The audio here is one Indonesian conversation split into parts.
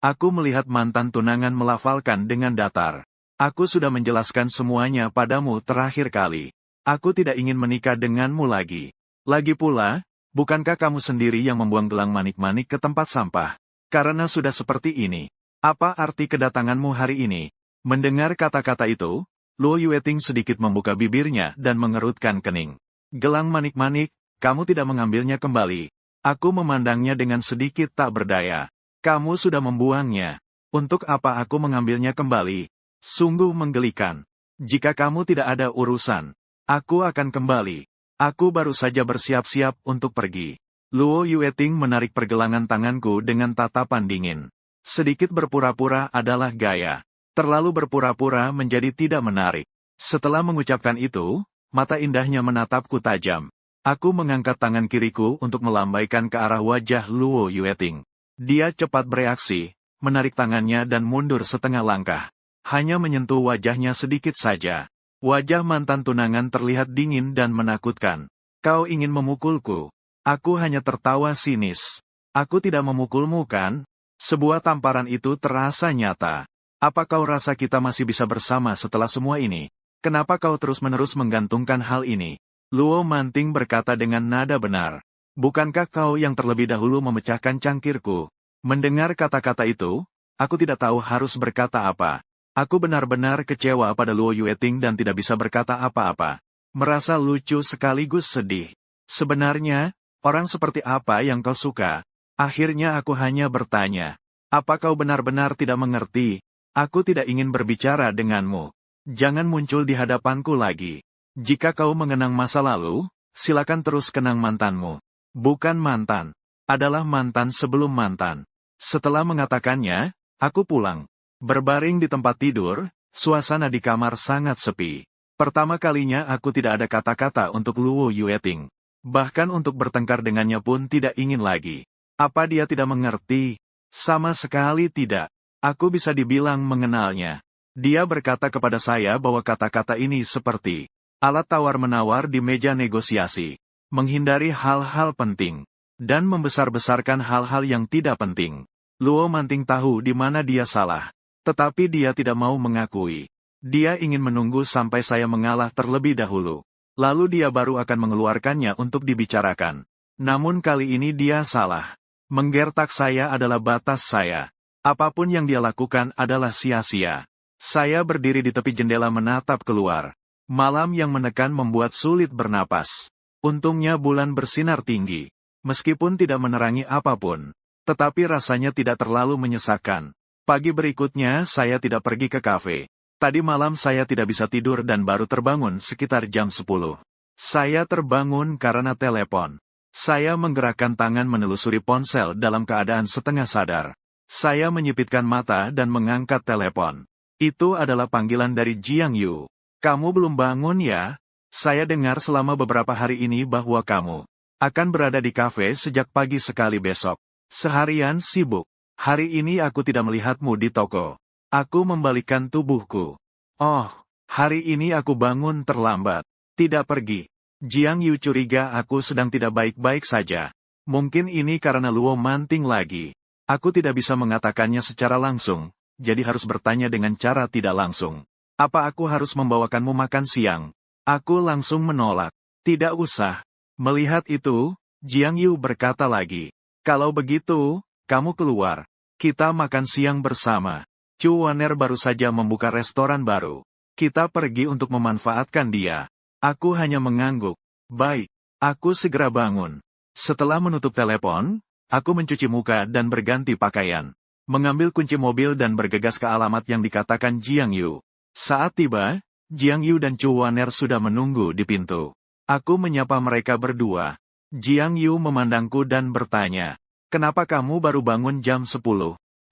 Aku melihat mantan tunangan melafalkan dengan datar. Aku sudah menjelaskan semuanya padamu terakhir kali. Aku tidak ingin menikah denganmu lagi. Lagi pula, bukankah kamu sendiri yang membuang gelang manik-manik ke tempat sampah? Karena sudah seperti ini, apa arti kedatanganmu hari ini? Mendengar kata-kata itu, Luo Yueting sedikit membuka bibirnya dan mengerutkan kening. Gelang manik-manik, kamu tidak mengambilnya kembali. Aku memandangnya dengan sedikit tak berdaya. Kamu sudah membuangnya. Untuk apa aku mengambilnya kembali? Sungguh menggelikan. Jika kamu tidak ada urusan, aku akan kembali. Aku baru saja bersiap-siap untuk pergi. Luo Yueting menarik pergelangan tanganku dengan tatapan dingin. Sedikit berpura-pura adalah gaya. Terlalu berpura-pura menjadi tidak menarik. Setelah mengucapkan itu, mata indahnya menatapku tajam. Aku mengangkat tangan kiriku untuk melambaikan ke arah wajah Luo Yueting. Dia cepat bereaksi, menarik tangannya dan mundur setengah langkah. Hanya menyentuh wajahnya sedikit saja. Wajah mantan tunangan terlihat dingin dan menakutkan. Kau ingin memukulku? Aku hanya tertawa sinis. Aku tidak memukulmu kan? Sebuah tamparan itu terasa nyata. Apa kau rasa kita masih bisa bersama setelah semua ini? Kenapa kau terus-menerus menggantungkan hal ini? Luo Manting berkata dengan nada benar. Bukankah kau yang terlebih dahulu memecahkan cangkirku? Mendengar kata-kata itu, aku tidak tahu harus berkata apa. Aku benar-benar kecewa pada Luo Yueting dan tidak bisa berkata apa-apa. Merasa lucu sekaligus sedih. Sebenarnya, orang seperti apa yang kau suka? Akhirnya aku hanya bertanya. Apa kau benar-benar tidak mengerti? Aku tidak ingin berbicara denganmu. Jangan muncul di hadapanku lagi. Jika kau mengenang masa lalu, silakan terus kenang mantanmu. Bukan mantan. Adalah mantan sebelum mantan. Setelah mengatakannya, aku pulang. Berbaring di tempat tidur, suasana di kamar sangat sepi. Pertama kalinya aku tidak ada kata-kata untuk Luo Yueting. Bahkan untuk bertengkar dengannya pun tidak ingin lagi. Apa dia tidak mengerti? Sama sekali tidak. Aku bisa dibilang mengenalnya. Dia berkata kepada saya bahwa kata-kata ini seperti alat tawar-menawar di meja negosiasi. Menghindari hal-hal penting. Dan membesar-besarkan hal-hal yang tidak penting. Luo Manting tahu di mana dia salah. Tetapi dia tidak mau mengakui. Dia ingin menunggu sampai saya mengalah terlebih dahulu. Lalu dia baru akan mengeluarkannya untuk dibicarakan. Namun kali ini dia salah. Menggertak saya adalah batas saya. Apapun yang dia lakukan adalah sia-sia. Saya berdiri di tepi jendela menatap keluar. Malam yang menekan membuat sulit bernapas. Untungnya bulan bersinar tinggi. Meskipun tidak menerangi apapun. Tetapi rasanya tidak terlalu menyesakan. Pagi berikutnya saya tidak pergi ke kafe. Tadi malam saya tidak bisa tidur dan baru terbangun sekitar jam 10. Saya terbangun karena telepon. Saya menggerakkan tangan menelusuri ponsel dalam keadaan setengah sadar. Saya menyipitkan mata dan mengangkat telepon. Itu adalah panggilan dari Jiang Yu. Kamu belum bangun ya? Saya dengar selama beberapa hari ini bahwa kamu akan berada di kafe sejak pagi sekali besok. Seharian sibuk. Hari ini aku tidak melihatmu di toko. Aku membalikkan tubuhku. Oh, hari ini aku bangun terlambat. Tidak pergi. Jiang Yu curiga aku sedang tidak baik-baik saja. Mungkin ini karena Luo Manting lagi. Aku tidak bisa mengatakannya secara langsung, jadi harus bertanya dengan cara tidak langsung. Apa aku harus membawakanmu makan siang? Aku langsung menolak. Tidak usah. Melihat itu, Jiang Yu berkata lagi. Kalau begitu, kamu keluar. Kita makan siang bersama. Chu Waner baru saja membuka restoran baru. Kita pergi untuk memanfaatkan dia. Aku hanya mengangguk. Baik. Aku segera bangun. Setelah menutup telepon, aku mencuci muka dan berganti pakaian. Mengambil kunci mobil dan bergegas ke alamat yang dikatakan Jiang Yu. Saat tiba, Jiang Yu dan Chu Waner sudah menunggu di pintu. Aku menyapa mereka berdua. Jiang Yu memandangku dan bertanya. Kenapa kamu baru bangun jam 10?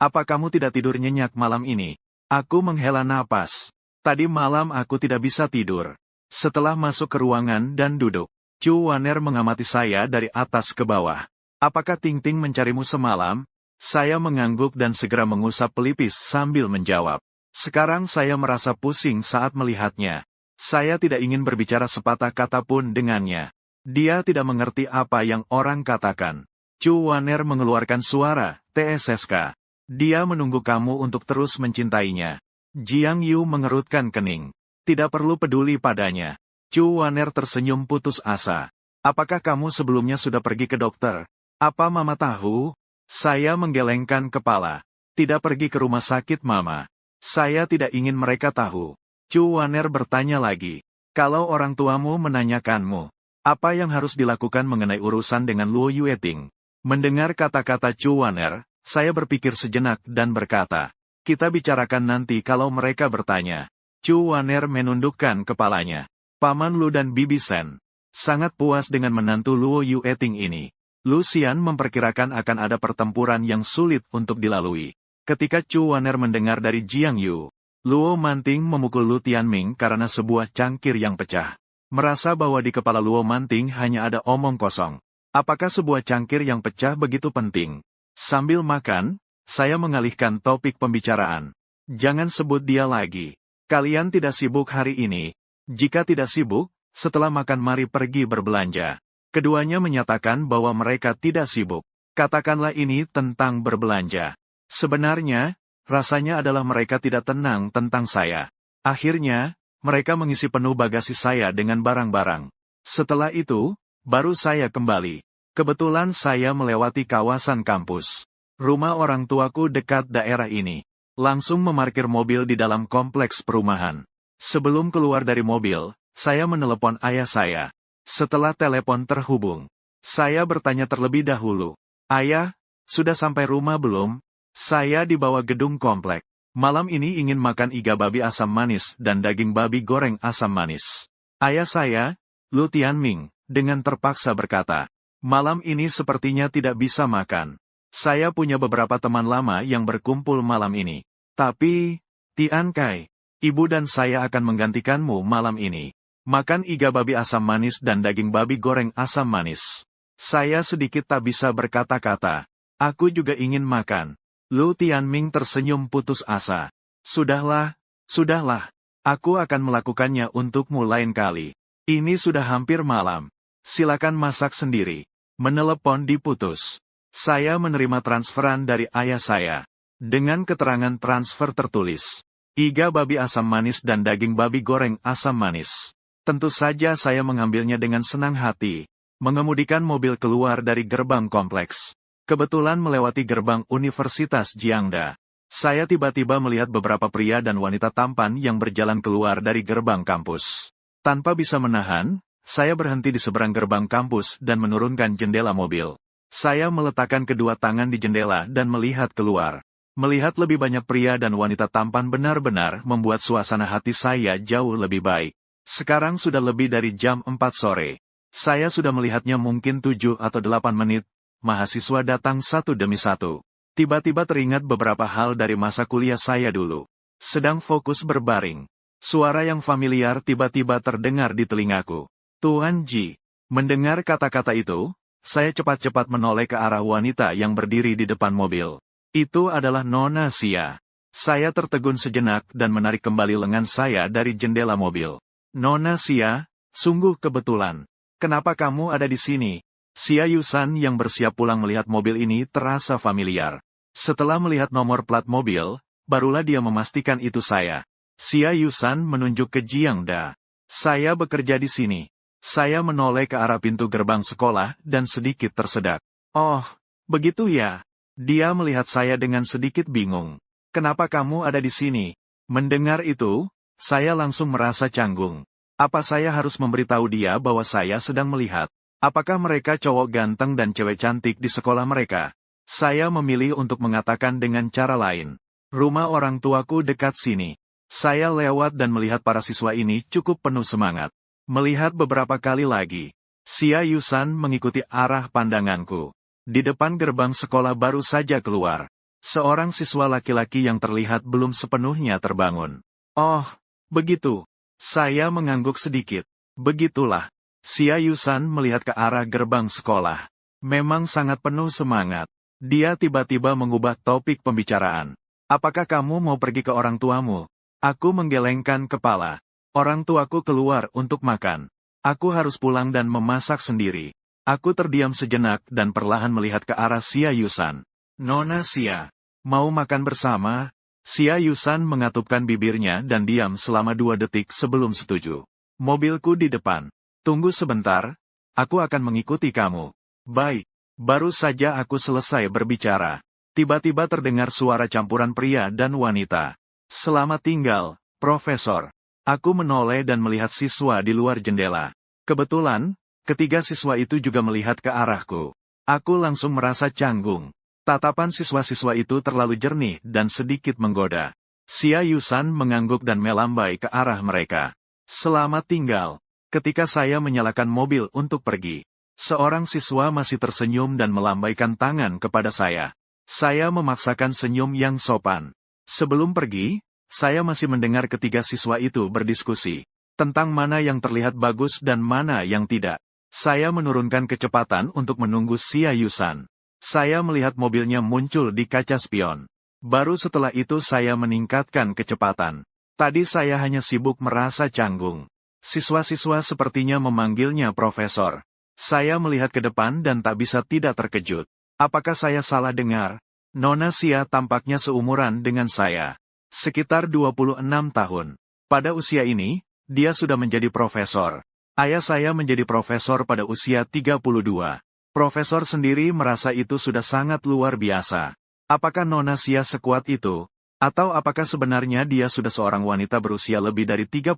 Apa kamu tidak tidur nyenyak malam ini? Aku menghela napas. Tadi malam aku tidak bisa tidur. Setelah masuk ke ruangan dan duduk, Chu Waner mengamati saya dari atas ke bawah. Apakah Ting Ting mencarimu semalam? Saya mengangguk dan segera mengusap pelipis sambil menjawab. Sekarang saya merasa pusing saat melihatnya. Saya tidak ingin berbicara sepatah kata pun dengannya. Dia tidak mengerti apa yang orang katakan. Chu Waner mengeluarkan suara, TSSK. Dia menunggu kamu untuk terus mencintainya. Jiang Yu mengerutkan kening. Tidak perlu peduli padanya. Chu Waner tersenyum putus asa. Apakah kamu sebelumnya sudah pergi ke dokter? Apa Mama tahu? Saya menggelengkan kepala. Tidak pergi ke rumah sakit Mama. Saya tidak ingin mereka tahu. Chu Waner bertanya lagi. Kalau orang tuamu menanyakanmu, apa yang harus dilakukan mengenai urusan dengan Luo Yueting? Mendengar kata-kata Chu Waner, saya berpikir sejenak dan berkata, kita bicarakan nanti kalau mereka bertanya. Chu Waner menundukkan kepalanya. Paman Lu dan Bibi Sen sangat puas dengan menantu Luo Yueting ini. Lu Xian memperkirakan akan ada pertempuran yang sulit untuk dilalui. Ketika Chu Waner mendengar dari Jiang Yu, Luo Manting memukul Lu Tianming karena sebuah cangkir yang pecah. Merasa bahwa di kepala Luo Manting hanya ada omong kosong. Apakah sebuah cangkir yang pecah begitu penting? Sambil makan, saya mengalihkan topik pembicaraan. Jangan sebut dia lagi. Kalian tidak sibuk hari ini? Jika tidak sibuk, setelah makan mari pergi berbelanja. Keduanya menyatakan bahwa mereka tidak sibuk. Katakanlah ini tentang berbelanja. Sebenarnya, rasanya adalah mereka tidak tenang tentang saya. Akhirnya, mereka mengisi penuh bagasi saya dengan barang-barang. Setelah itu, baru saya kembali. Kebetulan saya melewati kawasan kampus. Rumah orang tuaku dekat daerah ini. Langsung memarkir mobil di dalam kompleks perumahan. Sebelum keluar dari mobil, saya menelepon ayah saya. Setelah telepon terhubung, saya bertanya terlebih dahulu. Ayah, sudah sampai rumah belum? Saya dibawa gedung komplek. Malam ini ingin makan iga babi asam manis dan daging babi goreng asam manis. Ayah saya, Lu Tianming, dengan terpaksa berkata, malam ini sepertinya tidak bisa makan. Saya punya beberapa teman lama yang berkumpul malam ini. Tapi, Tian Kai, ibu dan saya akan menggantikanmu malam ini. Makan iga babi asam manis dan daging babi goreng asam manis. Saya sedikit tak bisa berkata-kata. Aku juga ingin makan. Lu Tianming tersenyum putus asa. Sudahlah, sudahlah. Aku akan melakukannya untukmu lain kali. Ini sudah hampir malam. Silakan masak sendiri. Menelepon diputus. Saya menerima transferan dari ayah saya. Dengan keterangan transfer tertulis. Iga babi asam manis dan daging babi goreng asam manis. Tentu saja saya mengambilnya dengan senang hati. Mengemudikan mobil keluar dari gerbang kompleks. Kebetulan melewati gerbang Universitas Jiangda. Saya tiba-tiba melihat beberapa pria dan wanita tampan yang berjalan keluar dari gerbang kampus. Tanpa bisa menahan, saya berhenti di seberang gerbang kampus dan menurunkan jendela mobil. Saya meletakkan kedua tangan di jendela dan melihat keluar. Melihat lebih banyak pria dan wanita tampan benar-benar membuat suasana hati saya jauh lebih baik. Sekarang sudah lebih dari jam 4 sore. Saya sudah melihatnya mungkin 7 atau 8 menit. Mahasiswa datang satu demi satu. Tiba-tiba teringat beberapa hal dari masa kuliah saya dulu. Sedang fokus berbaring. Suara yang familiar tiba-tiba terdengar di telingaku. Tuan Ji. Mendengar kata-kata itu, saya cepat-cepat menoleh ke arah wanita yang berdiri di depan mobil. Itu adalah Nona Xia. Saya tertegun sejenak dan menarik kembali lengan saya dari jendela mobil. Nona Xia, sungguh kebetulan. Kenapa kamu ada di sini? Xia Yusan yang bersiap pulang melihat mobil ini terasa familiar. Setelah melihat nomor plat mobil, barulah dia memastikan itu saya. Xia Yusan menunjuk ke Jiangda. Saya bekerja di sini. Saya menoleh ke arah pintu gerbang sekolah dan sedikit tersedak. Oh, begitu ya. Dia melihat saya dengan sedikit bingung. Kenapa kamu ada di sini? Mendengar itu, saya langsung merasa canggung. Apa saya harus memberitahu dia bahwa saya sedang melihat? Apakah mereka cowok ganteng dan cewek cantik di sekolah mereka? Saya memilih untuk mengatakan dengan cara lain. Rumah orang tuaku dekat sini. Saya lewat dan melihat para siswa ini cukup penuh semangat. Melihat beberapa kali lagi, Xia Yusan mengikuti arah pandanganku. Di depan gerbang sekolah baru saja keluar. Seorang siswa laki-laki yang terlihat belum sepenuhnya terbangun. Oh, begitu. Saya mengangguk sedikit. Begitulah. Xia Yusan melihat ke arah gerbang sekolah. Memang sangat penuh semangat. Dia tiba-tiba mengubah topik pembicaraan. Apakah kamu mau pergi ke orang tuamu? Aku menggelengkan kepala. Orang tuaku keluar untuk makan. Aku harus pulang dan memasak sendiri. Aku terdiam sejenak dan perlahan melihat ke arah Xia Yusan. Nona Xia, Mau makan bersama? Xia Yusan mengatupkan bibirnya dan diam selama 2 detik sebelum setuju. Mobilku di depan. Tunggu sebentar, aku akan mengikuti kamu. Baik, baru saja aku selesai berbicara. Tiba-tiba terdengar suara campuran pria dan wanita. Selamat tinggal, Profesor. Aku menoleh dan melihat siswa di luar jendela. Kebetulan, ketiga siswa itu juga melihat ke arahku. Aku langsung merasa canggung. Tatapan siswa-siswa itu terlalu jernih dan sedikit menggoda. Xia Yusan mengangguk dan melambai ke arah mereka. Selamat tinggal. Ketika saya menyalakan mobil untuk pergi, seorang siswa masih tersenyum dan melambaikan tangan kepada saya. Saya memaksakan senyum yang sopan. Sebelum pergi, saya masih mendengar ketiga siswa itu berdiskusi tentang mana yang terlihat bagus dan mana yang tidak. Saya menurunkan kecepatan untuk menunggu Xia Yusan. Saya melihat mobilnya muncul di kaca spion. Baru setelah itu saya meningkatkan kecepatan. Tadi saya hanya sibuk merasa canggung. Siswa-siswa sepertinya memanggilnya Profesor. Saya melihat ke depan dan tak bisa tidak terkejut. Apakah saya salah dengar? Nona Xia tampaknya seumuran dengan saya. Sekitar 26 tahun. Pada usia ini, dia sudah menjadi profesor. Ayah saya menjadi profesor pada usia 32. Profesor sendiri merasa itu sudah sangat luar biasa. Apakah Nona Xia sekuat itu? Atau apakah sebenarnya dia sudah seorang wanita berusia lebih dari 30?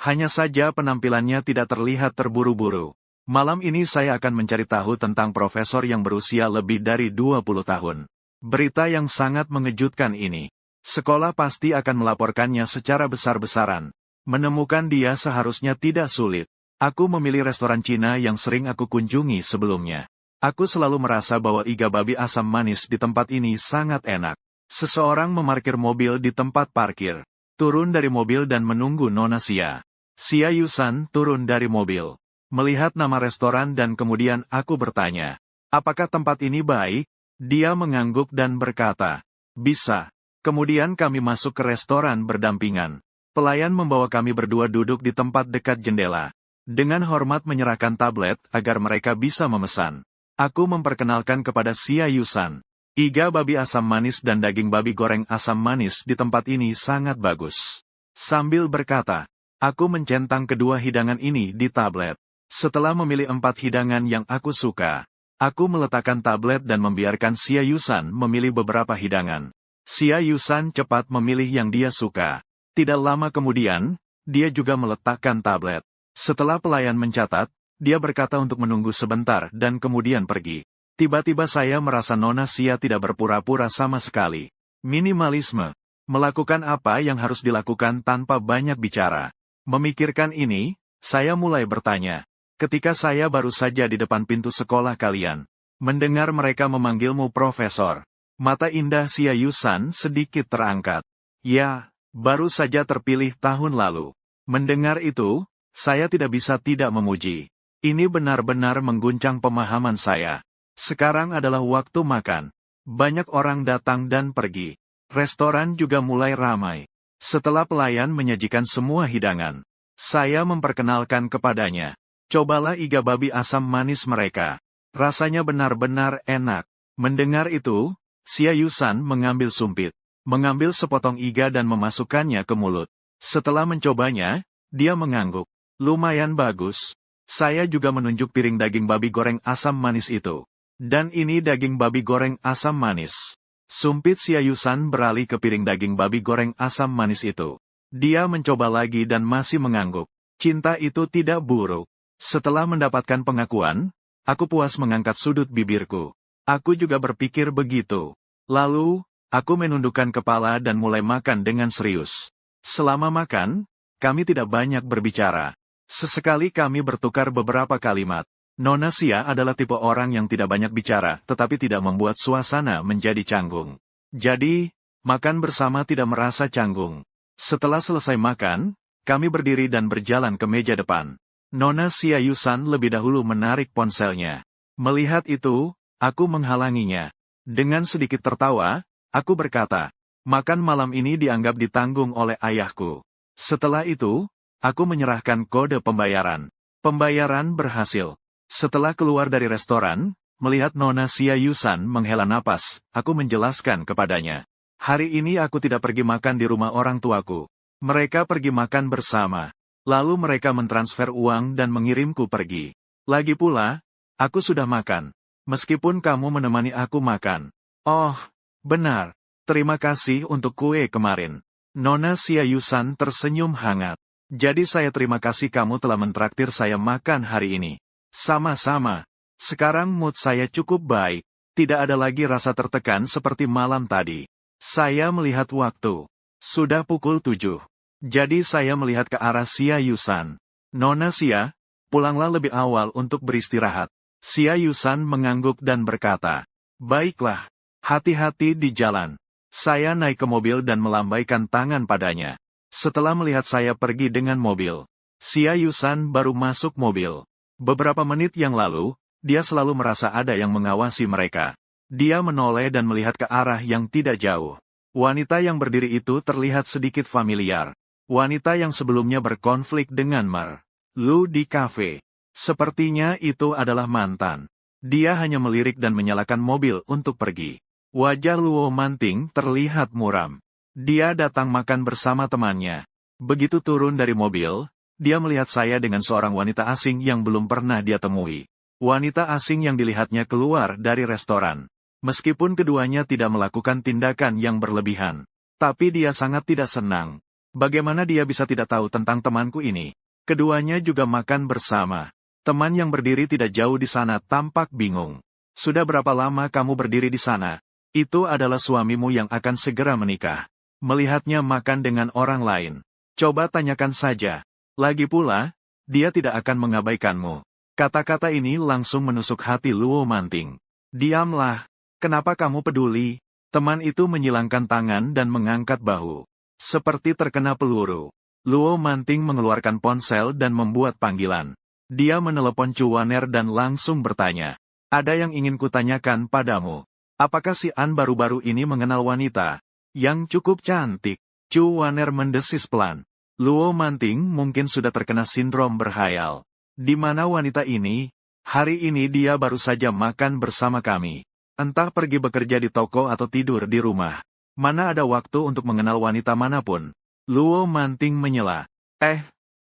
Hanya saja penampilannya tidak terlihat terburu-buru. Malam ini saya akan mencari tahu tentang profesor yang berusia lebih dari 20 tahun. Berita yang sangat mengejutkan ini. Sekolah pasti akan melaporkannya secara besar-besaran. Menemukan dia seharusnya tidak sulit. Aku memilih restoran Cina yang sering aku kunjungi sebelumnya. Aku selalu merasa bahwa iga babi asam manis di tempat ini sangat enak. Seseorang memarkir mobil di tempat parkir. Turun dari mobil dan menunggu Nona Xia. Xia Yusan turun dari mobil. Melihat nama restoran dan kemudian aku bertanya, apakah tempat ini baik? Dia mengangguk dan berkata, bisa. Kemudian kami masuk ke restoran berdampingan. Pelayan membawa kami berdua duduk di tempat dekat jendela. Dengan hormat menyerahkan tablet agar mereka bisa memesan. Aku memperkenalkan kepada Xia Yusan. Iga babi asam manis dan daging babi goreng asam manis di tempat ini sangat bagus. Sambil berkata, aku mencentang kedua hidangan ini di tablet. Setelah memilih 4 hidangan yang aku suka, aku meletakkan tablet dan membiarkan Xia Yusan memilih beberapa hidangan. Xia Yusan cepat memilih yang dia suka. Tidak lama kemudian, dia juga meletakkan tablet. Setelah pelayan mencatat, dia berkata untuk menunggu sebentar dan kemudian pergi. Tiba-tiba saya merasa Nona Xia tidak berpura-pura sama sekali. Minimalisme. Melakukan apa yang harus dilakukan tanpa banyak bicara. Memikirkan ini, saya mulai bertanya. Ketika saya baru saja di depan pintu sekolah kalian, mendengar mereka memanggilmu Profesor. Mata indah Xia Yusan sedikit terangkat. Ya, baru saja terpilih tahun lalu. Mendengar itu, saya tidak bisa tidak memuji. Ini benar-benar mengguncang pemahaman saya. Sekarang adalah waktu makan. Banyak orang datang dan pergi. Restoran juga mulai ramai. Setelah pelayan menyajikan semua hidangan, saya memperkenalkan kepadanya. Cobalah iga babi asam manis mereka. Rasanya benar-benar enak. Mendengar itu, Xia Yusan mengambil sumpit, mengambil sepotong iga dan memasukkannya ke mulut. Setelah mencobanya, dia mengangguk. Lumayan bagus. Saya juga menunjuk piring daging babi goreng asam manis itu. Dan ini daging babi goreng asam manis. Sumpit Xia Yusan beralih ke piring daging babi goreng asam manis itu. Dia mencoba lagi dan masih mengangguk. Cinta itu tidak buruk. Setelah mendapatkan pengakuan, aku puas mengangkat sudut bibirku. Aku juga berpikir begitu. Lalu, aku menundukkan kepala dan mulai makan dengan serius. Selama makan, kami tidak banyak berbicara. Sesekali kami bertukar beberapa kalimat. Nona Xia adalah tipe orang yang tidak banyak bicara, tetapi tidak membuat suasana menjadi canggung. Jadi, makan bersama tidak merasa canggung. Setelah selesai makan, kami berdiri dan berjalan ke meja depan. Nona Xia Yusan lebih dahulu menarik ponselnya. Melihat itu, aku menghalanginya. Dengan sedikit tertawa, aku berkata, makan malam ini dianggap ditanggung oleh ayahku. Setelah itu, aku menyerahkan kode pembayaran. Pembayaran berhasil. Setelah keluar dari restoran, Melihat Nona Xia Yusan menghela napas, aku menjelaskan kepadanya. Hari ini aku tidak pergi makan di rumah orang tuaku. Mereka pergi makan bersama. Lalu mereka mentransfer uang dan mengirimku pergi. Lagi pula, aku sudah makan. Meskipun kamu menemani aku makan. Oh, benar. Terima kasih untuk kue kemarin. Nona Xia Yusan tersenyum hangat. Jadi saya terima kasih kamu telah mentraktir saya makan hari ini. Sama-sama. Sekarang mood saya cukup baik. Tidak ada lagi rasa tertekan seperti malam tadi. Saya melihat waktu. Sudah pukul 7. Jadi saya melihat ke arah Xia Yusan. Nona Xia, pulanglah lebih awal untuk beristirahat. Xia Yusan mengangguk dan berkata, baiklah, hati-hati di jalan. Saya naik ke mobil dan melambaikan tangan padanya. Setelah melihat saya pergi dengan mobil, Xia Yusan baru masuk mobil. Beberapa menit yang lalu, dia selalu merasa ada yang mengawasi mereka. Dia menoleh dan melihat ke arah yang tidak jauh. Wanita yang berdiri itu terlihat sedikit familiar. Wanita yang sebelumnya berkonflik dengan Mer Lu di kafe. Sepertinya itu adalah mantan. Dia hanya melirik dan menyalakan mobil untuk pergi. Wajah Luo Manting terlihat muram. Dia datang makan bersama temannya. Begitu turun dari mobil, dia melihat saya dengan seorang wanita asing yang belum pernah dia temui. Wanita asing yang dilihatnya keluar dari restoran. Meskipun keduanya tidak melakukan tindakan yang berlebihan. Tapi dia sangat tidak senang. Bagaimana dia bisa tidak tahu tentang temanku ini? Keduanya juga makan bersama. Teman yang berdiri tidak jauh di sana tampak bingung. Sudah berapa lama kamu berdiri di sana? Itu adalah suamimu yang akan segera menikah. Melihatnya makan dengan orang lain. Coba tanyakan saja. Lagi pula, dia tidak akan mengabaikanmu. Kata-kata ini langsung menusuk hati Luo Manting. Diamlah. Kenapa kamu peduli? Teman itu menyilangkan tangan dan mengangkat bahu. Seperti terkena peluru. Luo Manting mengeluarkan ponsel dan membuat panggilan. Dia menelepon Chu Waner dan langsung bertanya. Ada yang ingin kutanyakan padamu. Apakah si An baru-baru ini mengenal wanita yang cukup cantik? Chu Waner mendesis pelan. Luo Manting mungkin sudah terkena sindrom berhayal. Di mana wanita ini? Hari ini dia baru saja makan bersama kami. Entah pergi bekerja di toko atau tidur di rumah. Mana ada waktu untuk mengenal wanita manapun. Luo Manting menyela.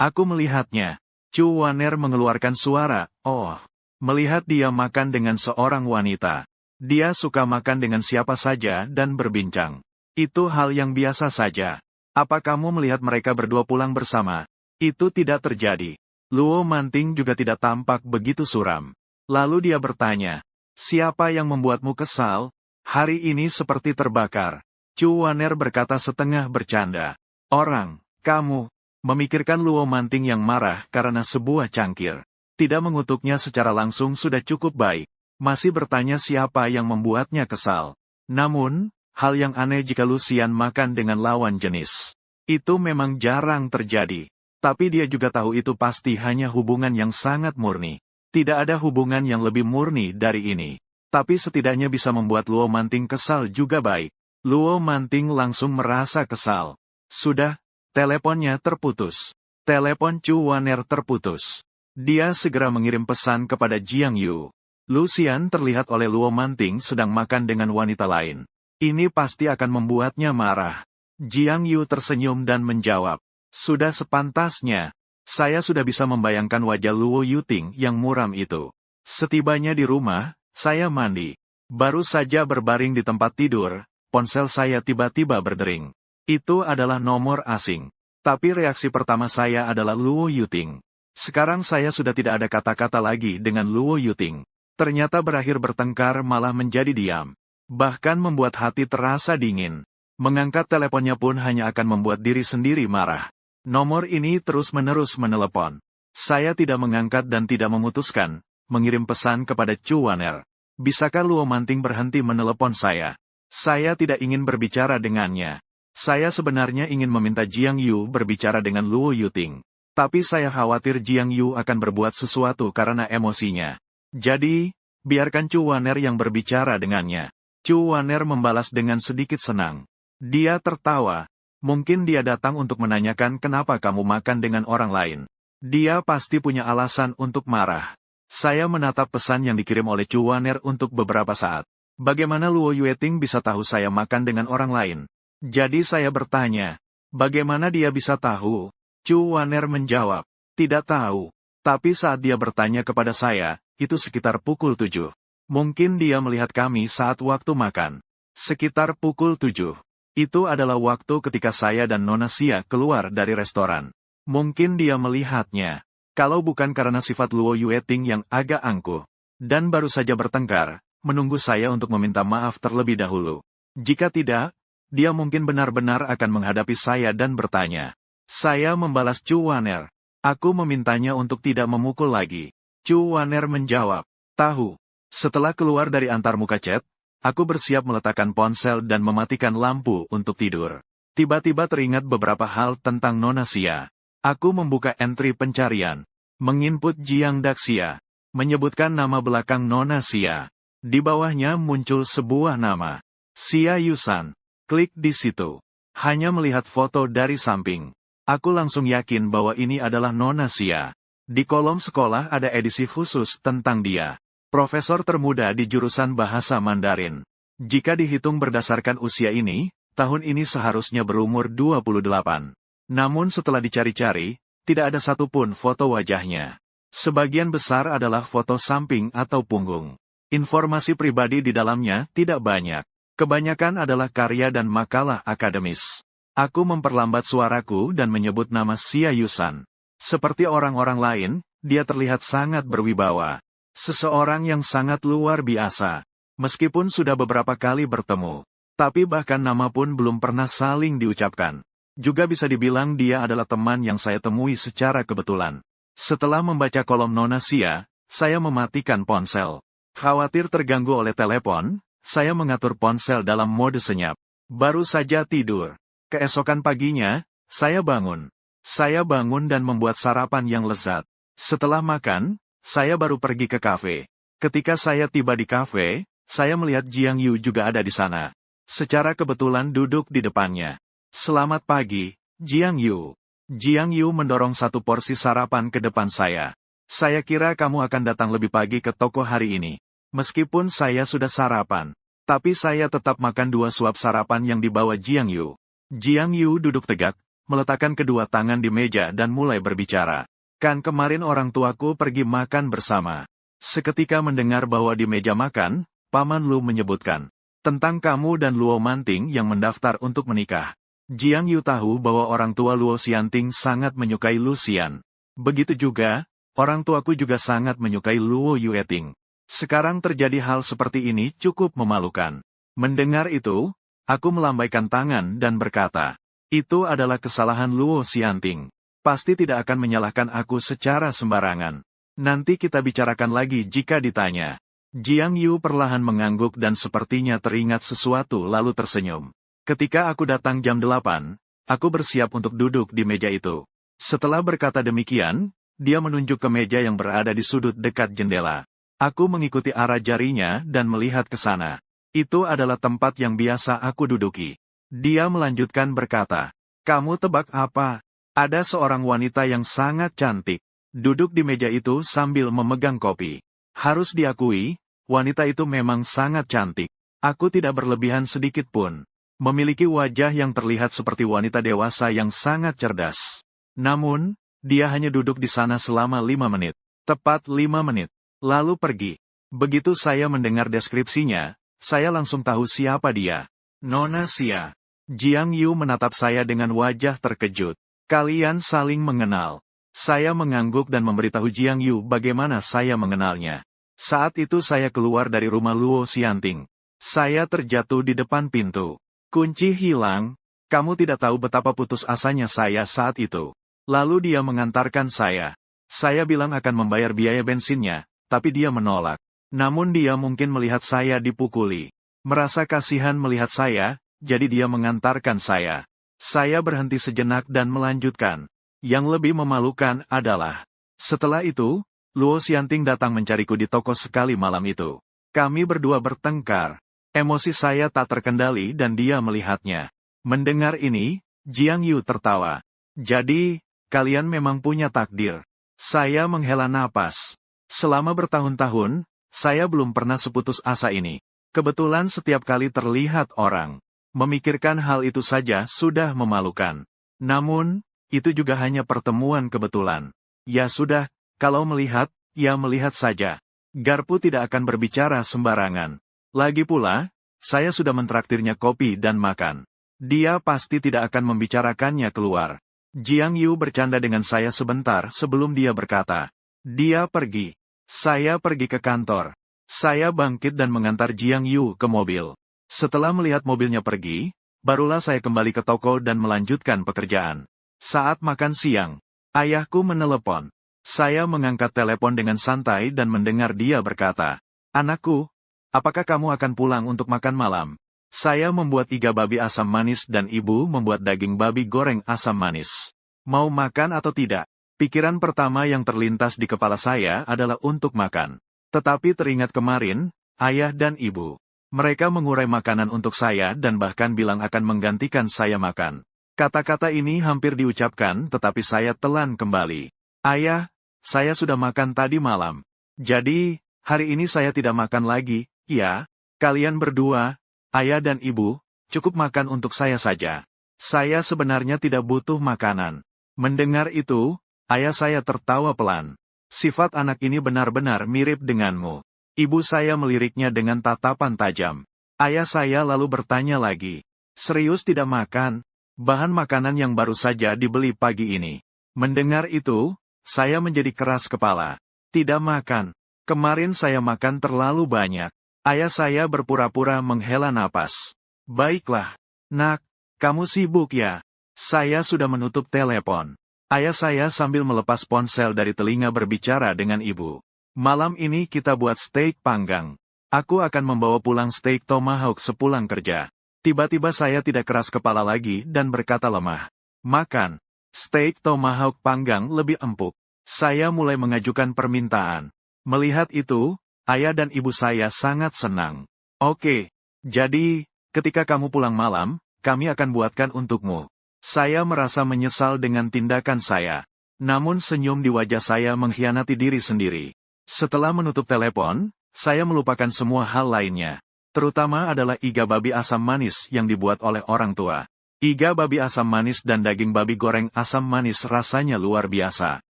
Aku melihatnya. Chu Waner mengeluarkan suara, oh. Melihat dia makan dengan seorang wanita. Dia suka makan dengan siapa saja dan berbincang. Itu hal yang biasa saja. Apa kamu melihat mereka berdua pulang bersama? Itu tidak terjadi. Luo Manting juga tidak tampak begitu suram. Lalu dia bertanya, siapa yang membuatmu kesal? Hari ini seperti terbakar. Chu Waner berkata setengah bercanda. Orang, kamu, memikirkan Luo Manting yang marah karena sebuah cangkir. Tidak mengutuknya secara langsung sudah cukup baik. Masih bertanya siapa yang membuatnya kesal. Namun, hal yang aneh jika Lucian makan dengan lawan jenis. Itu memang jarang terjadi. Tapi dia juga tahu itu pasti hanya hubungan yang sangat murni. Tidak ada hubungan yang lebih murni dari ini. Tapi setidaknya bisa membuat Luo Manting kesal juga baik. Luo Manting langsung merasa kesal. Sudah, teleponnya terputus. Telepon Chu Waner terputus. Dia segera mengirim pesan kepada Jiang Yu. Lucian terlihat oleh Luo Manting sedang makan dengan wanita lain. Ini pasti akan membuatnya marah. Jiang Yu tersenyum dan menjawab. Sudah sepantasnya. Saya sudah bisa membayangkan wajah Luo Yuting yang muram itu. Setibanya di rumah, saya mandi. Baru saja berbaring di tempat tidur, ponsel saya tiba-tiba berdering. Itu adalah nomor asing. Tapi reaksi pertama saya adalah Luo Yuting. Sekarang saya sudah tidak ada kata-kata lagi dengan Luo Yuting. Ternyata berakhir bertengkar malah menjadi diam. Bahkan membuat hati terasa dingin. Mengangkat teleponnya pun hanya akan membuat diri sendiri marah. Nomor ini terus-menerus menelepon. Saya tidak mengangkat dan tidak memutuskan, mengirim pesan kepada Chu Waner. Bisakah Luo Manting berhenti menelepon saya? Saya tidak ingin berbicara dengannya. Saya sebenarnya ingin meminta Jiang Yu berbicara dengan Luo Yuting. Tapi saya khawatir Jiang Yu akan berbuat sesuatu karena emosinya. Jadi, biarkan Chu Waner yang berbicara dengannya. Chu Waner membalas dengan sedikit senang. Dia tertawa. Mungkin dia datang untuk menanyakan kenapa kamu makan dengan orang lain. Dia pasti punya alasan untuk marah. Saya menatap pesan yang dikirim oleh Chu Waner untuk beberapa saat. Bagaimana Luo Yueting bisa tahu saya makan dengan orang lain? Jadi saya bertanya, bagaimana dia bisa tahu? Chu Waner menjawab, tidak tahu. Tapi saat dia bertanya kepada saya, itu sekitar pukul 7. Mungkin dia melihat kami saat waktu makan. Sekitar pukul 7. Itu adalah waktu ketika saya dan Nona Xia keluar dari restoran. Mungkin dia melihatnya. Kalau bukan karena sifat Luo Yueting yang agak angkuh, dan baru saja bertengkar, menunggu saya untuk meminta maaf terlebih dahulu. Jika tidak, dia mungkin benar-benar akan menghadapi saya dan bertanya. Saya membalas Chu Waner. Aku memintanya untuk tidak memukul lagi. Chu Waner menjawab, tahu. Setelah keluar dari antarmuka chat, aku bersiap meletakkan ponsel dan mematikan lampu untuk tidur. Tiba-tiba teringat beberapa hal tentang Nona Xia. Aku membuka entry pencarian, menginput Jiang Daxia, menyebutkan nama belakang Nona Xia. Di bawahnya muncul sebuah nama, Xia Yusan. Klik di situ. Hanya melihat foto dari samping, aku langsung yakin bahwa ini adalah Nona Xia. Di kolom sekolah ada edisi khusus tentang dia. Profesor termuda di jurusan bahasa Mandarin. Jika dihitung berdasarkan usia ini, tahun ini seharusnya berumur 28. Namun setelah dicari-cari, tidak ada satupun foto wajahnya. Sebagian besar adalah foto samping atau punggung. Informasi pribadi di dalamnya tidak banyak. Kebanyakan adalah karya dan makalah akademis. Aku memperlambat suaraku dan menyebut nama Xia Yusan. Seperti orang-orang lain, dia terlihat sangat berwibawa. Seseorang yang sangat luar biasa. Meskipun sudah beberapa kali bertemu, tapi bahkan nama pun belum pernah saling diucapkan. Juga bisa dibilang dia adalah teman yang saya temui secara kebetulan. Setelah membaca kolom Nona Xia, saya mematikan ponsel. Khawatir terganggu oleh telepon, saya mengatur ponsel dalam mode senyap. Baru saja tidur. Keesokan paginya, saya bangun. Saya bangun dan membuat sarapan yang lezat. Setelah makan, saya baru pergi ke kafe. Ketika saya tiba di kafe, saya melihat Jiang Yu juga ada di sana. Secara kebetulan duduk di depannya. Selamat pagi, Jiang Yu. Jiang Yu mendorong satu porsi sarapan ke depan saya. Saya kira kamu akan datang lebih pagi ke toko hari ini. Meskipun saya sudah sarapan, tapi saya tetap makan 2 suap sarapan yang dibawa Jiang Yu. Jiang Yu duduk tegak, meletakkan kedua tangan di meja dan mulai berbicara. Kan kemarin orang tuaku pergi makan bersama. Seketika mendengar bahwa di meja makan, Paman Lu menyebutkan tentang kamu dan Luo Manting yang mendaftar untuk menikah. Jiang Yu tahu bahwa orang tua Luo Xianting sangat menyukai Lu Xian. Begitu juga, orang tuaku juga sangat menyukai Luo Yueting. Sekarang terjadi hal seperti ini cukup memalukan. Mendengar itu, aku melambaikan tangan dan berkata, itu adalah kesalahan Luo Xianting. Pasti tidak akan menyalahkan aku secara sembarangan. Nanti kita bicarakan lagi jika ditanya. Jiang Yu perlahan mengangguk dan sepertinya teringat sesuatu lalu tersenyum. Ketika aku datang jam 8, aku bersiap untuk duduk di meja itu. Setelah berkata demikian, dia menunjuk ke meja yang berada di sudut dekat jendela. Aku mengikuti arah jarinya dan melihat ke sana. Itu adalah tempat yang biasa aku duduki. Dia melanjutkan berkata, kamu tebak apa? Ada seorang wanita yang sangat cantik. Duduk di meja itu sambil memegang kopi. Harus diakui, wanita itu memang sangat cantik. Aku tidak berlebihan sedikit pun. Memiliki wajah yang terlihat seperti wanita dewasa yang sangat cerdas. Namun, dia hanya duduk di sana selama 5 menit. Tepat 5 menit. Lalu pergi. Begitu saya mendengar deskripsinya, saya langsung tahu siapa dia. Nona Xia. Jiang Yu menatap saya dengan wajah terkejut. Kalian saling mengenal. Saya mengangguk dan memberitahu Jiang Yu bagaimana saya mengenalnya. Saat itu saya keluar dari rumah Luo Xianting. Saya terjatuh di depan pintu. Kunci hilang, kamu tidak tahu betapa putus asanya saya saat itu. Lalu dia mengantarkan saya. Saya bilang akan membayar biaya bensinnya, tapi dia menolak. Namun dia mungkin melihat saya dipukuli. Merasa kasihan melihat saya, jadi dia mengantarkan saya. Saya berhenti sejenak dan melanjutkan. Yang lebih memalukan adalah, setelah itu, Luo Xianting datang mencariku di toko sekali malam itu. Kami berdua bertengkar. Emosi saya tak terkendali dan dia melihatnya. Mendengar ini, Jiang Yu tertawa. Jadi, kalian memang punya takdir. Saya menghela napas. Selama bertahun-tahun, saya belum pernah seputus asa ini. Kebetulan setiap kali terlihat orang memikirkan hal itu saja sudah memalukan. Namun, itu juga hanya pertemuan kebetulan. Ya sudah, kalau melihat, ya melihat saja. Garpu tidak akan berbicara sembarangan. Lagi pula, saya sudah mentraktirnya kopi dan makan. Dia pasti tidak akan membicarakannya keluar. Jiang Yu bercanda dengan saya sebentar sebelum dia berkata. Dia pergi. Saya pergi ke kantor. Saya bangkit dan mengantar Jiang Yu ke mobil. Setelah melihat mobilnya pergi, barulah saya kembali ke toko dan melanjutkan pekerjaan. Saat makan siang, ayahku menelepon. Saya mengangkat telepon dengan santai dan mendengar dia berkata, "Anakku, apakah kamu akan pulang untuk makan malam? Saya membuat iga babi asam manis dan ibu membuat daging babi goreng asam manis. Mau makan atau tidak?" Pikiran pertama yang terlintas di kepala saya adalah untuk makan. Tetapi teringat kemarin, ayah dan ibu. Mereka mengurai makanan untuk saya dan bahkan bilang akan menggantikan saya makan. Kata-kata ini hampir diucapkan tetapi saya telan kembali. Ayah, saya sudah makan tadi malam. Jadi, hari ini saya tidak makan lagi, ya? Kalian berdua, ayah dan ibu, cukup makan untuk saya saja. Saya sebenarnya tidak butuh makanan. Mendengar itu, ayah saya tertawa pelan. Sifat anak ini benar-benar mirip denganmu. Ibu saya meliriknya dengan tatapan tajam. Ayah saya lalu bertanya lagi. Serius tidak makan? Bahan makanan yang baru saja dibeli pagi ini. Mendengar itu, saya menjadi keras kepala. Tidak makan. Kemarin saya makan terlalu banyak. Ayah saya berpura-pura menghela napas. Baiklah. Nak, kamu sibuk ya? Saya sudah menutup telepon. Ayah saya sambil melepas ponsel dari telinga berbicara dengan ibu. Malam ini kita buat steak panggang. Aku akan membawa pulang steak tomahawk sepulang kerja. Tiba-tiba saya tidak keras kepala lagi dan berkata lemah. Makan. Steak tomahawk panggang lebih empuk. Saya mulai mengajukan permintaan. Melihat itu, ayah dan ibu saya sangat senang. Oke. Jadi, ketika kamu pulang malam, kami akan buatkan untukmu. Saya merasa menyesal dengan tindakan saya. Namun senyum di wajah saya mengkhianati diri sendiri. Setelah menutup telepon, saya melupakan semua hal lainnya. Terutama adalah iga babi asam manis yang dibuat oleh orang tua. Iga babi asam manis dan daging babi goreng asam manis rasanya luar biasa.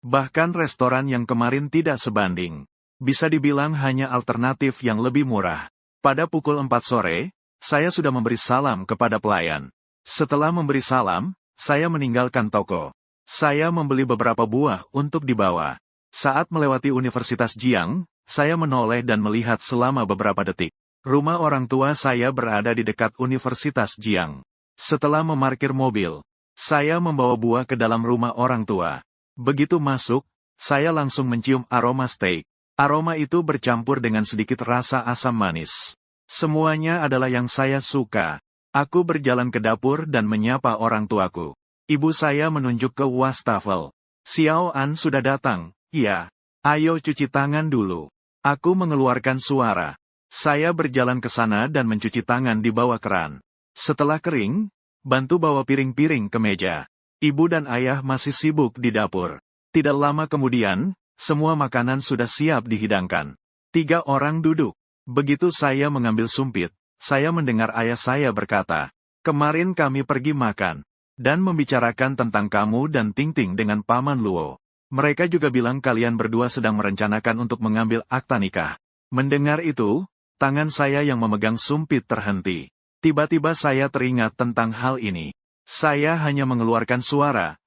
Bahkan restoran yang kemarin tidak sebanding. Bisa dibilang hanya alternatif yang lebih murah. Pada pukul 4 sore, saya sudah memberi salam kepada pelayan. Setelah memberi salam, saya meninggalkan toko. Saya membeli beberapa buah untuk dibawa. Saat melewati Universitas Jiang, saya menoleh dan melihat selama beberapa detik. Rumah orang tua saya berada di dekat Universitas Jiang. Setelah memarkir mobil, saya membawa buah ke dalam rumah orang tua. Begitu masuk, saya langsung mencium aroma steak. Aroma itu bercampur dengan sedikit rasa asam manis. Semuanya adalah yang saya suka. Aku berjalan ke dapur dan menyapa orang tuaku. Ibu saya menunjuk ke wastafel. Xiao An sudah datang, iya. Ayo cuci tangan dulu. Aku mengeluarkan suara. Saya berjalan ke sana dan mencuci tangan di bawah keran. Setelah kering, bantu bawa piring-piring ke meja. Ibu dan ayah masih sibuk di dapur. Tidak lama kemudian, semua makanan sudah siap dihidangkan. 3 orang duduk. Begitu saya mengambil sumpit, saya mendengar ayah saya berkata, kemarin kami pergi makan, dan membicarakan tentang kamu dan Ting-Ting dengan Paman Luo. Mereka juga bilang kalian berdua sedang merencanakan untuk mengambil akta nikah. Mendengar itu, tangan saya yang memegang sumpit terhenti. Tiba-tiba saya teringat tentang hal ini. Saya hanya mengeluarkan suara,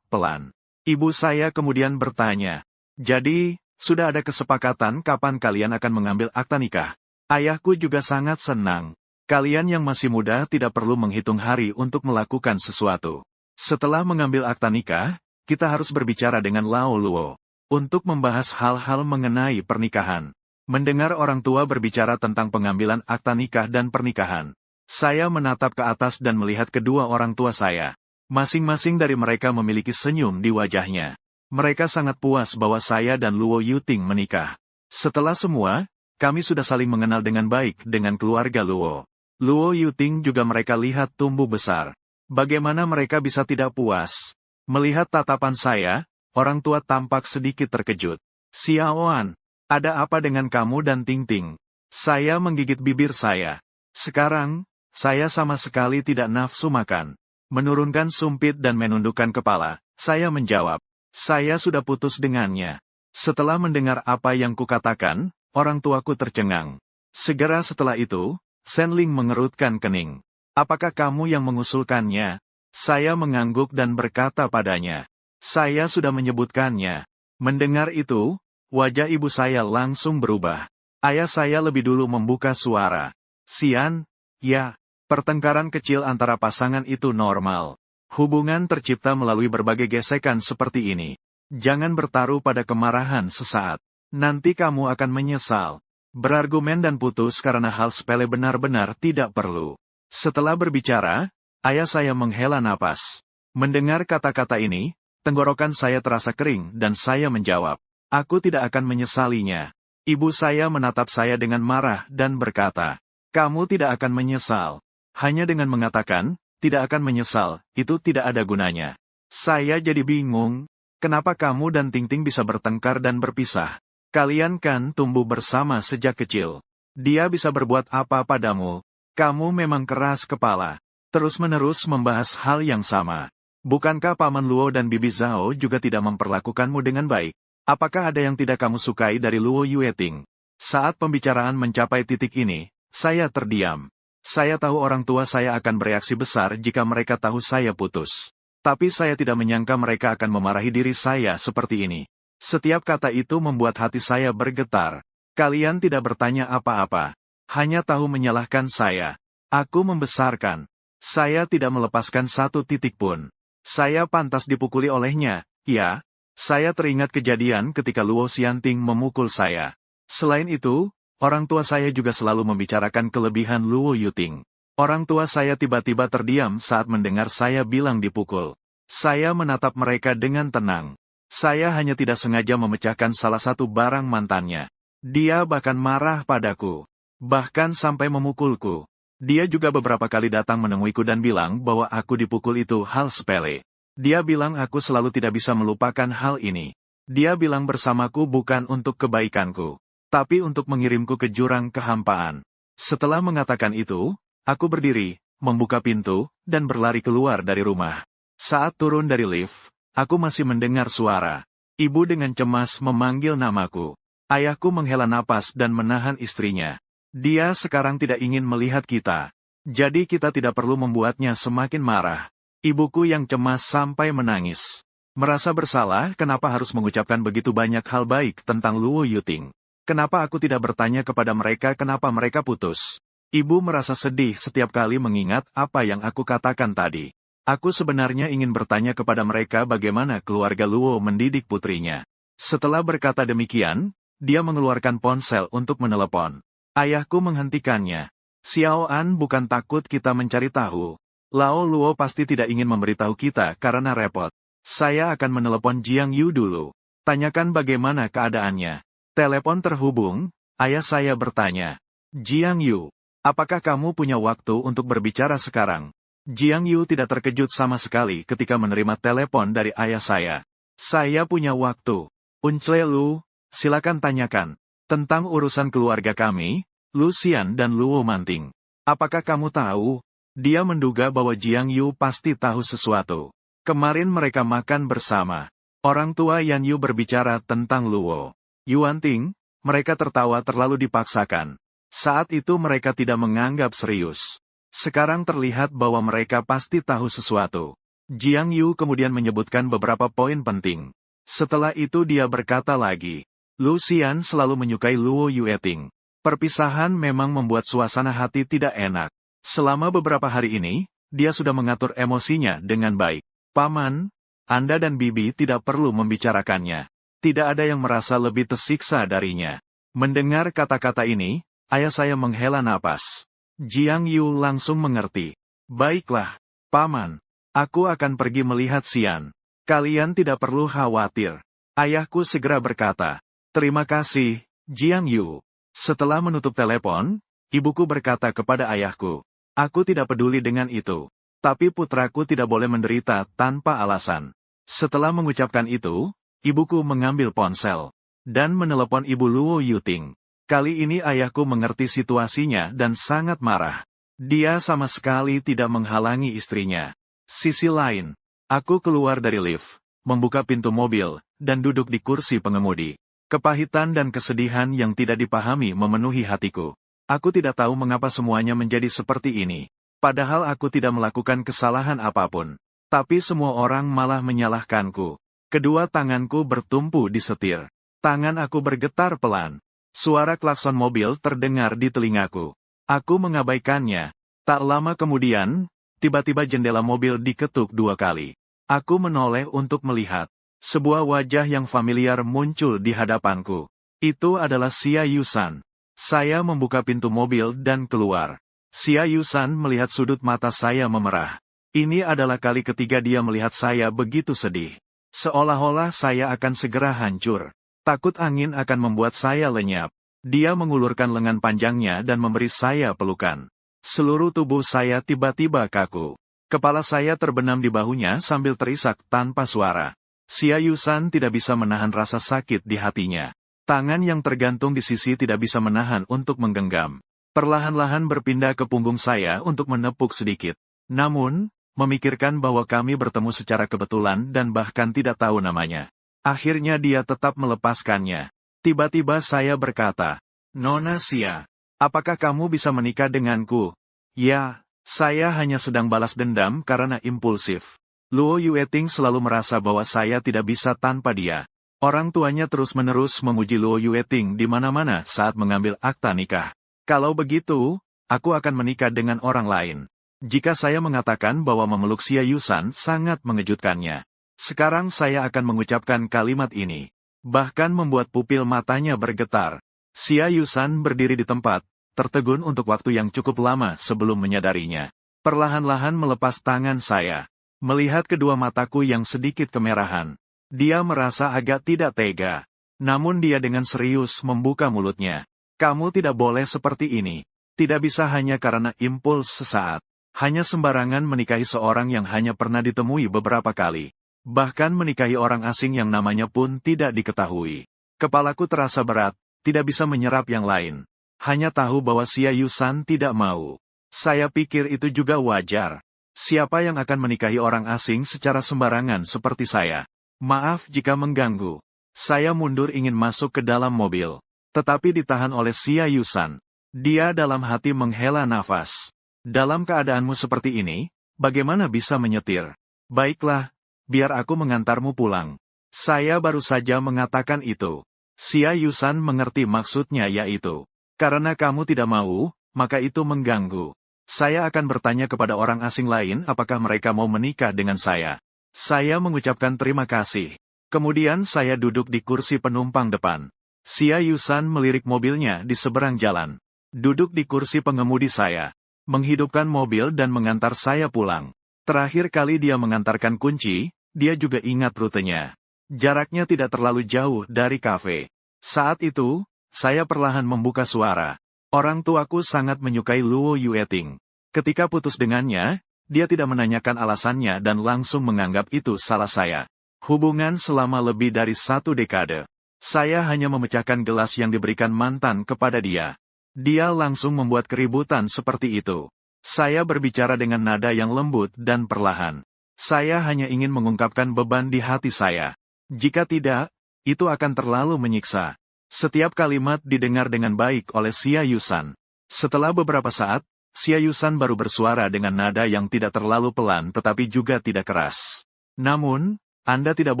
pelan. Ibu saya kemudian bertanya, jadi, sudah ada kesepakatan kapan kalian akan mengambil akta nikah? Ayahku juga sangat senang. Kalian yang masih muda tidak perlu menghitung hari untuk melakukan sesuatu. Setelah mengambil akta nikah, kita harus berbicara dengan Lao Luo untuk membahas hal-hal mengenai pernikahan. Mendengar orang tua berbicara tentang pengambilan akta nikah dan pernikahan, saya menatap ke atas dan melihat kedua orang tua saya. Masing-masing dari mereka memiliki senyum di wajahnya. Mereka sangat puas bahwa saya dan Luo Yuting menikah. Setelah semua, kami sudah saling mengenal dengan baik dengan keluarga Luo. Luo Yuting juga mereka lihat tumbuh besar. Bagaimana mereka bisa tidak puas? Melihat tatapan saya, orang tua tampak sedikit terkejut. Xiao An, Ada apa dengan kamu dan Ting Ting? Saya menggigit bibir saya. Sekarang, saya sama sekali tidak nafsu makan. Menurunkan sumpit dan menundukkan kepala, saya menjawab. Saya sudah putus dengannya. Setelah mendengar apa yang kukatakan, orang tuaku tercengang. Segera setelah itu, Senling mengerutkan kening. Apakah kamu yang mengusulkannya? Saya mengangguk dan berkata padanya. Saya sudah menyebutkannya. Mendengar itu, wajah ibu saya langsung berubah. Ayah saya lebih dulu membuka suara. Xian, ya, pertengkaran kecil antara pasangan itu normal. Hubungan tercipta melalui berbagai gesekan seperti ini. Jangan bertaruh pada kemarahan sesaat. Nanti kamu akan menyesal. Berargumen dan putus karena hal sepele benar-benar tidak perlu. Setelah berbicara, ayah saya menghela napas. Mendengar kata-kata ini, tenggorokan saya terasa kering dan saya menjawab, aku tidak akan menyesalinya. Ibu saya menatap saya dengan marah dan berkata, kamu tidak akan menyesal. Hanya dengan mengatakan, tidak akan menyesal, itu tidak ada gunanya. Saya jadi bingung, kenapa kamu dan Ting Ting bisa bertengkar dan berpisah? Kalian kan tumbuh bersama sejak kecil. Dia bisa berbuat apa padamu? Kamu memang keras kepala. Terus-menerus membahas hal yang sama. Bukankah Paman Luo dan Bibi Zhao juga tidak memperlakukanmu dengan baik? Apakah ada yang tidak kamu sukai dari Luo Yueting? Saat pembicaraan mencapai titik ini, saya terdiam. Saya tahu orang tua saya akan bereaksi besar jika mereka tahu saya putus. Tapi saya tidak menyangka mereka akan memarahi diri saya seperti ini. Setiap kata itu membuat hati saya bergetar. Kalian tidak bertanya apa-apa. Hanya tahu menyalahkan saya. Aku membesarkan. Saya tidak melepaskan satu titik pun. Saya pantas dipukuli olehnya, ya. Saya teringat kejadian ketika Luo Xianting memukul saya. Selain itu, orang tua saya juga selalu membicarakan kelebihan Luo Yuting. Orang tua saya tiba-tiba terdiam saat mendengar saya bilang dipukul. Saya menatap mereka dengan tenang. Saya hanya tidak sengaja memecahkan salah satu barang mantannya. Dia bahkan marah padaku. Bahkan sampai memukulku. Dia juga beberapa kali datang menemuiku dan bilang bahwa aku dipukul itu hal sepele. Dia bilang aku selalu tidak bisa melupakan hal ini. Dia bilang bersamaku bukan untuk kebaikanku, tapi untuk mengirimku ke jurang kehampaan. Setelah mengatakan itu, aku berdiri, membuka pintu, dan berlari keluar dari rumah. Saat turun dari lift, aku masih mendengar suara. Ibu dengan cemas memanggil namaku. Ayahku menghela napas dan menahan istrinya. Dia sekarang tidak ingin melihat kita. Jadi kita tidak perlu membuatnya semakin marah. Ibuku yang cemas sampai menangis. Merasa bersalah kenapa harus mengucapkan begitu banyak hal baik tentang Luo Yuting. Kenapa aku tidak bertanya kepada mereka kenapa mereka putus. Ibu merasa sedih setiap kali mengingat apa yang aku katakan tadi. Aku sebenarnya ingin bertanya kepada mereka bagaimana keluarga Luo mendidik putrinya. Setelah berkata demikian, dia mengeluarkan ponsel untuk menelepon. Ayahku menghentikannya. Xiao An bukan takut kita mencari tahu. Lao Luo pasti tidak ingin memberitahu kita karena repot. Saya akan menelepon Jiang Yu dulu. Tanyakan bagaimana keadaannya. Telepon terhubung, ayah saya bertanya. Jiang Yu, apakah kamu punya waktu untuk berbicara sekarang? Jiang Yu tidak terkejut sama sekali ketika menerima telepon dari ayah saya. Saya punya waktu. Unchle Lu, silakan tanyakan. Tentang urusan keluarga kami, Lu Xian dan Luo Manting. Apakah kamu tahu? Dia menduga bahwa Jiang Yu pasti tahu sesuatu. Kemarin mereka makan bersama. Orang tua Yan Yu berbicara tentang Luo Yuanting, mereka tertawa terlalu dipaksakan. Saat itu mereka tidak menganggap serius. Sekarang terlihat bahwa mereka pasti tahu sesuatu. Jiang Yu kemudian menyebutkan beberapa poin penting. Setelah itu dia berkata lagi, Lu Xian selalu menyukai Luo Yueting. Perpisahan memang membuat suasana hati tidak enak. Selama beberapa hari ini, dia sudah mengatur emosinya dengan baik. Paman, Anda dan Bibi tidak perlu membicarakannya. Tidak ada yang merasa lebih tersiksa darinya. Mendengar kata-kata ini, ayah saya menghela napas. Jiang Yu langsung mengerti. Baiklah, Paman. Aku akan pergi melihat Xian. Kalian tidak perlu khawatir. Ayahku segera berkata. Terima kasih, Jiang Yu. Setelah menutup telepon, ibuku berkata kepada ayahku. Aku tidak peduli dengan itu. Tapi putraku tidak boleh menderita tanpa alasan. Setelah mengucapkan itu, ibuku mengambil ponsel. dan menelepon Ibu Luo Yuting. Kali ini ayahku mengerti situasinya dan sangat marah. Dia sama sekali tidak menghalangi istrinya. Sisi lain, aku keluar dari lift, membuka pintu mobil, dan duduk di kursi pengemudi. Kepahitan dan kesedihan yang tidak dipahami memenuhi hatiku. Aku tidak tahu mengapa semuanya menjadi seperti ini. Padahal aku tidak melakukan kesalahan apapun. Tapi semua orang malah menyalahkanku. Kedua tanganku bertumpu di setir. Tangan aku bergetar pelan. Suara klakson mobil terdengar di telingaku. Aku mengabaikannya. Tak lama kemudian, tiba-tiba jendela mobil diketuk 2 kali. Aku menoleh untuk melihat. Sebuah wajah yang familiar muncul di hadapanku. Itu adalah Xia Yusan. Saya membuka pintu mobil dan keluar. Xia Yusan melihat sudut mata saya memerah. Ini adalah kali ketiga dia melihat saya begitu sedih. Seolah-olah saya akan segera hancur. Takut angin akan membuat saya lenyap. Dia mengulurkan lengan panjangnya dan memberi saya pelukan. Seluruh tubuh saya tiba-tiba kaku. Kepala saya terbenam di bahunya sambil terisak tanpa suara. Xia Yusan tidak bisa menahan rasa sakit di hatinya. Tangan yang tergantung di sisi tidak bisa menahan untuk menggenggam. Perlahan-lahan berpindah ke punggung saya untuk menepuk sedikit. Namun, memikirkan bahwa kami bertemu secara kebetulan dan bahkan tidak tahu namanya. Akhirnya dia tetap melepaskannya. Tiba-tiba saya berkata, "Nona Xia, apakah kamu bisa menikah denganku?" "Ya, saya hanya sedang balas dendam karena impulsif." Luo Yueting selalu merasa bahwa saya tidak bisa tanpa dia. Orang tuanya terus-menerus memuji Luo Yueting di mana-mana saat mengambil akta nikah. Kalau begitu, aku akan menikah dengan orang lain. Jika saya mengatakan bahwa memeluk Xia Yusan sangat mengejutkannya. Sekarang saya akan mengucapkan kalimat ini. Bahkan membuat pupil matanya bergetar. Xia Yusan berdiri di tempat, tertegun untuk waktu yang cukup lama sebelum menyadarinya. Perlahan-lahan melepas tangan saya. Melihat kedua mataku yang sedikit kemerahan, dia merasa agak tidak tega. Namun dia dengan serius membuka mulutnya. "Kamu tidak boleh seperti ini. Tidak bisa hanya karena impuls sesaat. Hanya sembarangan menikahi seorang yang hanya pernah ditemui beberapa kali. Bahkan menikahi orang asing yang namanya pun tidak diketahui." Kepalaku terasa berat, tidak bisa menyerap yang lain. Hanya tahu bahwa Xia Yusan tidak mau. Saya pikir itu juga wajar. Siapa yang akan menikahi orang asing secara sembarangan seperti saya? Maaf jika mengganggu. Saya mundur ingin masuk ke dalam mobil. Tetapi ditahan oleh Xia Yusan. Dia dalam hati menghela nafas. "Dalam keadaanmu seperti ini, bagaimana bisa menyetir? Baiklah, biar aku mengantarmu pulang." Saya baru saja mengatakan itu. Xia Yusan mengerti maksudnya yaitu, "Karena kamu tidak mau, maka itu mengganggu. Saya akan bertanya kepada orang asing lain apakah mereka mau menikah dengan saya." Saya mengucapkan terima kasih. Kemudian saya duduk di kursi penumpang depan. Xia Yusan melirik mobilnya di seberang jalan. Duduk di kursi pengemudi saya. Menghidupkan mobil dan mengantar saya pulang. Terakhir kali dia mengantarkan kunci, dia juga ingat rutenya. Jaraknya tidak terlalu jauh dari kafe. Saat itu, saya perlahan membuka suara. Orang tuaku sangat menyukai Luo Yueting. Ketika putus dengannya, dia tidak menanyakan alasannya dan langsung menganggap itu salah saya. Hubungan selama lebih dari 1 dekade. Saya hanya memecahkan gelas yang diberikan mantan kepada dia. Dia langsung membuat keributan seperti itu. Saya berbicara dengan nada yang lembut dan perlahan. Saya hanya ingin mengungkapkan beban di hati saya. Jika tidak, itu akan terlalu menyiksa. Setiap kalimat didengar dengan baik oleh Xia Yusan. Setelah beberapa saat, Xia Yusan baru bersuara dengan nada yang tidak terlalu pelan tetapi juga tidak keras. "Namun, Anda tidak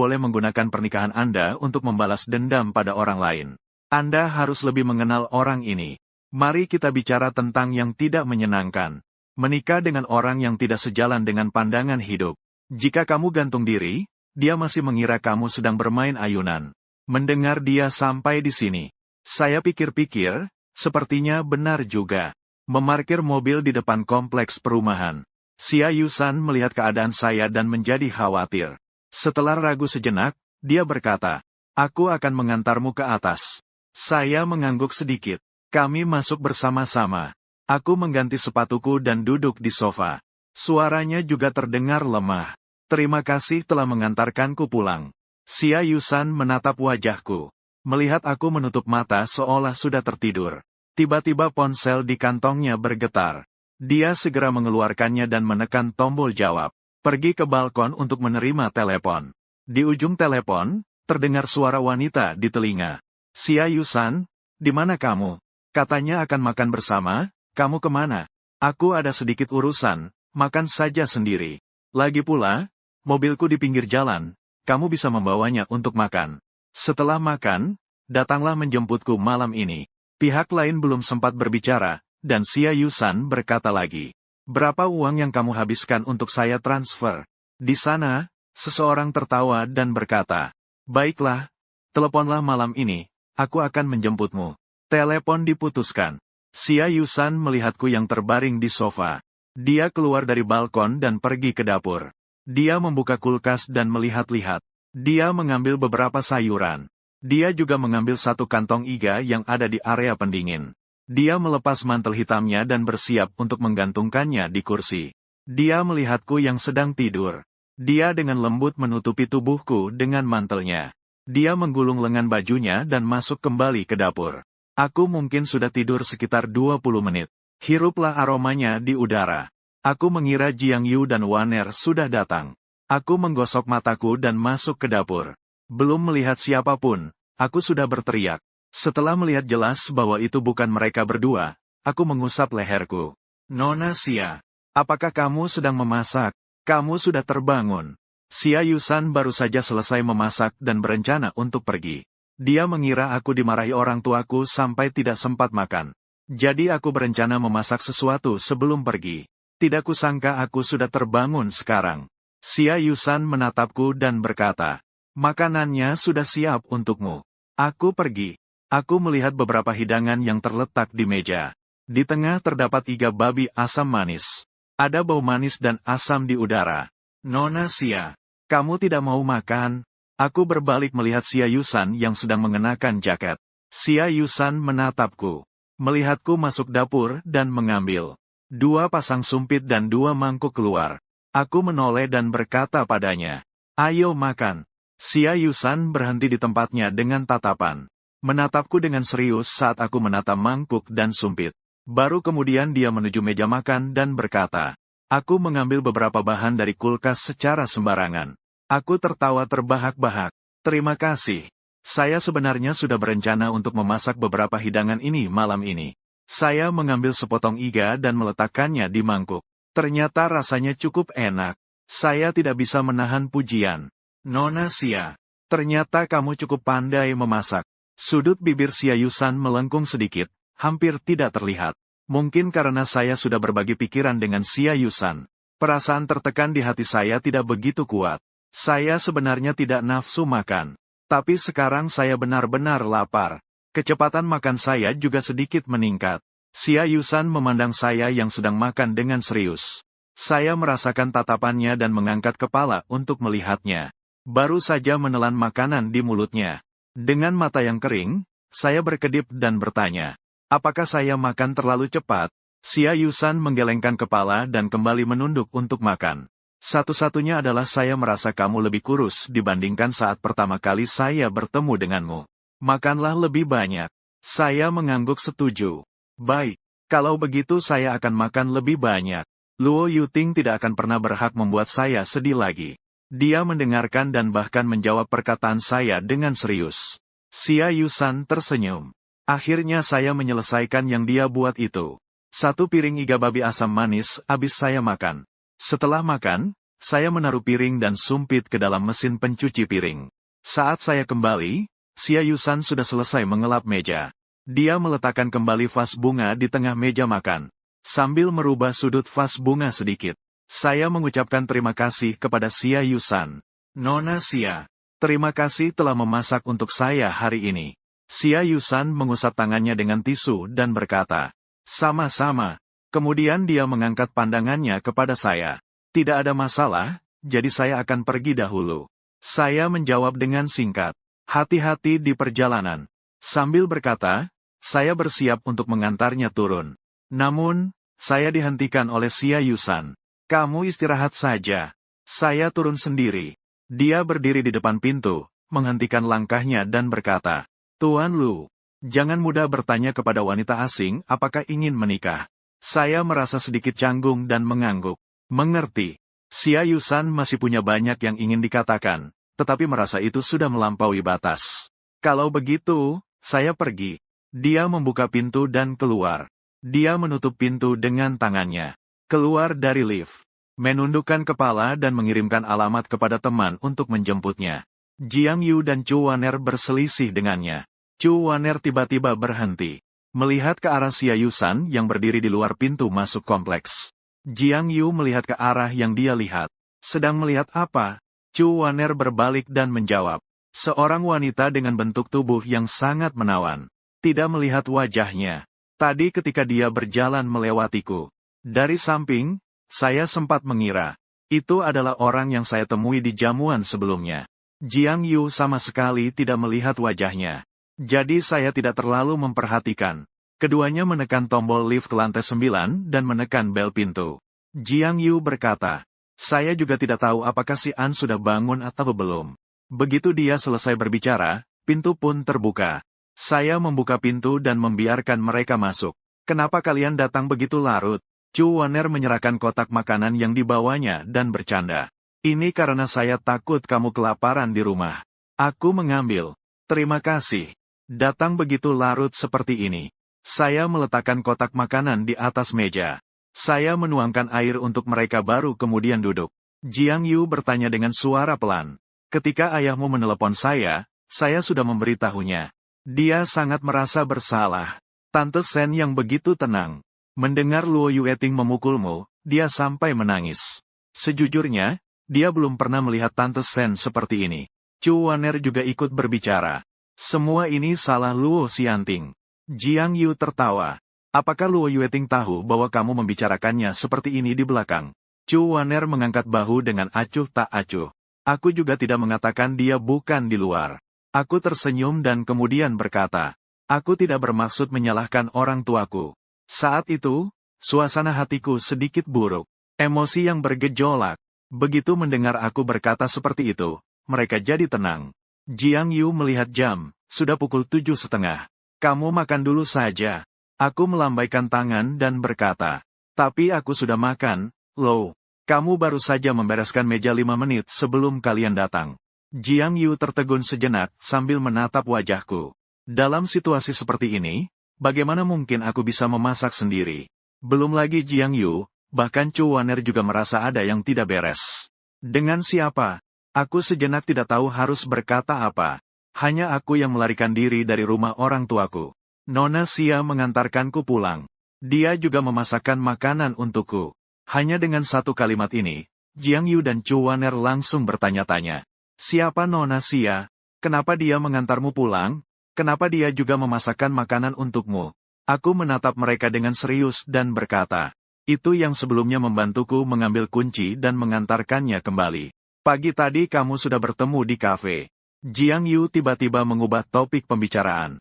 boleh menggunakan pernikahan Anda untuk membalas dendam pada orang lain. Anda harus lebih mengenal orang ini. Mari kita bicara tentang yang tidak menyenangkan. Menikah dengan orang yang tidak sejalan dengan pandangan hidup. Jika kamu gantung diri, dia masih mengira kamu sedang bermain ayunan." Mendengar dia sampai di sini, saya pikir-pikir, sepertinya benar juga. Memarkir mobil di depan kompleks perumahan. Xia Yusan melihat keadaan saya dan menjadi khawatir. Setelah ragu sejenak, dia berkata, "Aku akan mengantarmu ke atas." Saya mengangguk sedikit. Kami masuk bersama-sama. Aku mengganti sepatuku dan duduk di sofa. Suaranya juga terdengar lemah. "Terima kasih telah mengantarkanku pulang." Xia Yusan menatap wajahku. Melihat aku menutup mata seolah sudah tertidur. Tiba-tiba ponsel di kantongnya bergetar. Dia segera mengeluarkannya dan menekan tombol jawab. Pergi ke balkon untuk menerima telepon. Di ujung telepon, terdengar suara wanita di telinga. Xia Yusan, di mana kamu? Katanya akan makan bersama, kamu kemana? Aku ada sedikit urusan, makan saja sendiri. Lagi pula, mobilku di pinggir jalan, kamu bisa membawanya untuk makan. Setelah makan, datanglah menjemputku malam ini. Pihak lain belum sempat berbicara, dan Xia Yusan berkata lagi. Berapa uang yang kamu habiskan untuk saya transfer? Di sana, seseorang tertawa dan berkata. Baiklah, teleponlah malam ini, aku akan menjemputmu. Telepon diputuskan. Xia Yusan melihatku yang terbaring di sofa. Dia keluar dari balkon dan pergi ke dapur. Dia membuka kulkas dan melihat-lihat. Dia mengambil beberapa sayuran. Dia juga mengambil satu kantong iga yang ada di area pendingin. Dia melepas mantel hitamnya dan bersiap untuk menggantungkannya di kursi. Dia melihatku yang sedang tidur. Dia dengan lembut menutupi tubuhku dengan mantelnya. Dia menggulung lengan bajunya dan masuk kembali ke dapur. Aku mungkin sudah tidur sekitar 20 menit. Hiruplah aromanya di udara. Aku mengira Jiang Yu dan Waner sudah datang. Aku menggosok mataku dan masuk ke dapur. Belum melihat siapapun, aku sudah berteriak. Setelah melihat jelas bahwa itu bukan mereka berdua, aku mengusap leherku. Nona Xia, apakah kamu sedang memasak? Kamu sudah terbangun. Xia Yusan baru saja selesai memasak dan berencana untuk pergi. Dia mengira aku dimarahi orang tuaku sampai tidak sempat makan. Jadi aku berencana memasak sesuatu sebelum pergi. Tidak kusangka aku sudah terbangun sekarang. Xia Yusan menatapku dan berkata, makanannya sudah siap untukmu. Aku pergi. Aku melihat beberapa hidangan yang terletak di meja. Di tengah terdapat iga babi asam manis. Ada bau manis dan asam di udara. Nona Xia, kamu tidak mau makan? Aku berbalik melihat Xia Yusan yang sedang mengenakan jaket. Xia Yusan menatapku. Melihatku masuk dapur dan mengambil 2 pasang sumpit dan 2 mangkuk keluar. Aku menoleh dan berkata padanya, ayo makan. Xia Yusan berhenti di tempatnya dengan tatapan. Menatapku dengan serius saat aku menatap mangkuk dan sumpit. Baru kemudian dia menuju meja makan dan berkata, aku mengambil beberapa bahan dari kulkas secara sembarangan. Aku tertawa terbahak-bahak. Terima kasih. Saya sebenarnya sudah berencana untuk memasak beberapa hidangan ini malam ini. Saya mengambil sepotong iga dan meletakkannya di mangkuk. Ternyata rasanya cukup enak. Saya tidak bisa menahan pujian. Nona Xia, ternyata kamu cukup pandai memasak. Sudut bibir Xia Yusan melengkung sedikit, hampir tidak terlihat. Mungkin karena saya sudah berbagi pikiran dengan Xia Yusan. Perasaan tertekan di hati saya tidak begitu kuat. Saya sebenarnya tidak nafsu makan. Tapi sekarang saya benar-benar lapar. Kecepatan makan saya juga sedikit meningkat. Xia Yusan memandang saya yang sedang makan dengan serius. Saya merasakan tatapannya dan mengangkat kepala untuk melihatnya. Baru saja menelan makanan di mulutnya. Dengan mata yang kering, saya berkedip dan bertanya, apakah saya makan terlalu cepat? Xia Yusan menggelengkan kepala dan kembali menunduk untuk makan. Satu-satunya adalah saya merasa kamu lebih kurus dibandingkan saat pertama kali saya bertemu denganmu. Makanlah lebih banyak. Saya mengangguk setuju. Baik, kalau begitu saya akan makan lebih banyak. Luo Yuting tidak akan pernah berhak membuat saya sedih lagi. Dia mendengarkan dan bahkan menjawab perkataan saya dengan serius. Xia Yusan tersenyum. Akhirnya saya menyelesaikan yang dia buat itu. 1 piring iga babi asam manis habis saya makan. Setelah makan, saya menaruh piring dan sumpit ke dalam mesin pencuci piring. Saat saya kembali, Xia Yusan sudah selesai mengelap meja. Dia meletakkan kembali vas bunga di tengah meja makan. Sambil merubah sudut vas bunga sedikit. Saya mengucapkan terima kasih kepada Xia Yusan. Nona Xia, terima kasih telah memasak untuk saya hari ini. Xia Yusan mengusap tangannya dengan tisu dan berkata, sama-sama. Kemudian dia mengangkat pandangannya kepada saya. Tidak ada masalah, jadi saya akan pergi dahulu. Saya menjawab dengan singkat. Hati-hati di perjalanan. Sambil berkata, saya bersiap untuk mengantarnya turun. Namun, saya dihentikan oleh Xia Yusan. Kamu istirahat saja. Saya turun sendiri. Dia berdiri di depan pintu, menghentikan langkahnya dan berkata, Tuan Lu, jangan mudah bertanya kepada wanita asing apakah ingin menikah. Saya merasa sedikit canggung dan mengangguk. Mengerti. Xia Yusan masih punya banyak yang ingin dikatakan, tetapi merasa itu sudah melampaui batas. Kalau begitu, saya pergi. Dia membuka pintu dan keluar. Dia menutup pintu dengan tangannya. Keluar dari lift. Menundukkan kepala dan mengirimkan alamat kepada teman untuk menjemputnya. Jiang Yu dan Chu Waner berselisih dengannya. Chu Waner tiba-tiba berhenti. Melihat ke arah Xia Yusan yang berdiri di luar pintu masuk kompleks. Jiang Yu melihat ke arah yang dia lihat. Sedang melihat apa? Chu Waner berbalik dan menjawab. Seorang wanita dengan bentuk tubuh yang sangat menawan. Tidak melihat wajahnya. Tadi ketika dia berjalan melewatiku. Dari samping, saya sempat mengira. Itu adalah orang yang saya temui di jamuan sebelumnya. Jiang Yu sama sekali tidak melihat wajahnya. Jadi saya tidak terlalu memperhatikan. Keduanya menekan tombol lift ke lantai 9 dan menekan bel pintu. Jiang Yu berkata, saya juga tidak tahu apakah si An sudah bangun atau belum. Begitu dia selesai berbicara, pintu pun terbuka. Saya membuka pintu dan membiarkan mereka masuk. Kenapa kalian datang begitu larut? Chu Waner menyerahkan kotak makanan yang dibawanya dan bercanda. Ini karena saya takut kamu kelaparan di rumah. Aku mengambil. Terima kasih. Datang begitu larut seperti ini. Saya meletakkan kotak makanan di atas meja. Saya menuangkan air untuk mereka baru kemudian duduk. Jiang Yu bertanya dengan suara pelan. Ketika ayahmu menelepon saya sudah memberitahunya. Dia sangat merasa bersalah. Tante Sen yang begitu tenang. Mendengar Luo Yueting memukulmu, dia sampai menangis. Sejujurnya, dia belum pernah melihat Tante Sen seperti ini. Chu Waner juga ikut berbicara. Semua ini salah Luo Xianting. Jiang Yu tertawa. Apakah Luo Yueting tahu bahwa kamu membicarakannya seperti ini di belakang? Chu Waner mengangkat bahu dengan acuh tak acuh. Aku juga tidak mengatakan dia bukan di luar. Aku tersenyum dan kemudian berkata, aku tidak bermaksud menyalahkan orang tuaku. Saat itu, suasana hatiku sedikit buruk. Emosi yang bergejolak. Begitu mendengar aku berkata seperti itu, mereka jadi tenang. Jiang Yu melihat jam, sudah pukul 7:30. Kamu makan dulu saja. Aku melambaikan tangan dan berkata, tapi aku sudah makan, Lo. Kamu baru saja membereskan meja 5 menit sebelum kalian datang. Jiang Yu tertegun sejenak sambil menatap wajahku. Dalam situasi seperti ini, bagaimana mungkin aku bisa memasak sendiri? Belum lagi Jiang Yu, bahkan Chu Waner juga merasa ada yang tidak beres. Dengan siapa? Aku sejenak tidak tahu harus berkata apa. Hanya aku yang melarikan diri dari rumah orang tuaku. Nona Xia mengantarkanku pulang. Dia juga memasakkan makanan untukku. Hanya dengan satu kalimat ini, Jiang Yu dan Chu Waner langsung bertanya-tanya. Siapa Nona Xia? Kenapa dia mengantarmu pulang? Kenapa dia juga memasakkan makanan untukmu? Aku menatap mereka dengan serius dan berkata, itu yang sebelumnya membantuku mengambil kunci dan mengantarkannya kembali. Pagi tadi kamu sudah bertemu di kafe. Jiang Yu tiba-tiba mengubah topik pembicaraan.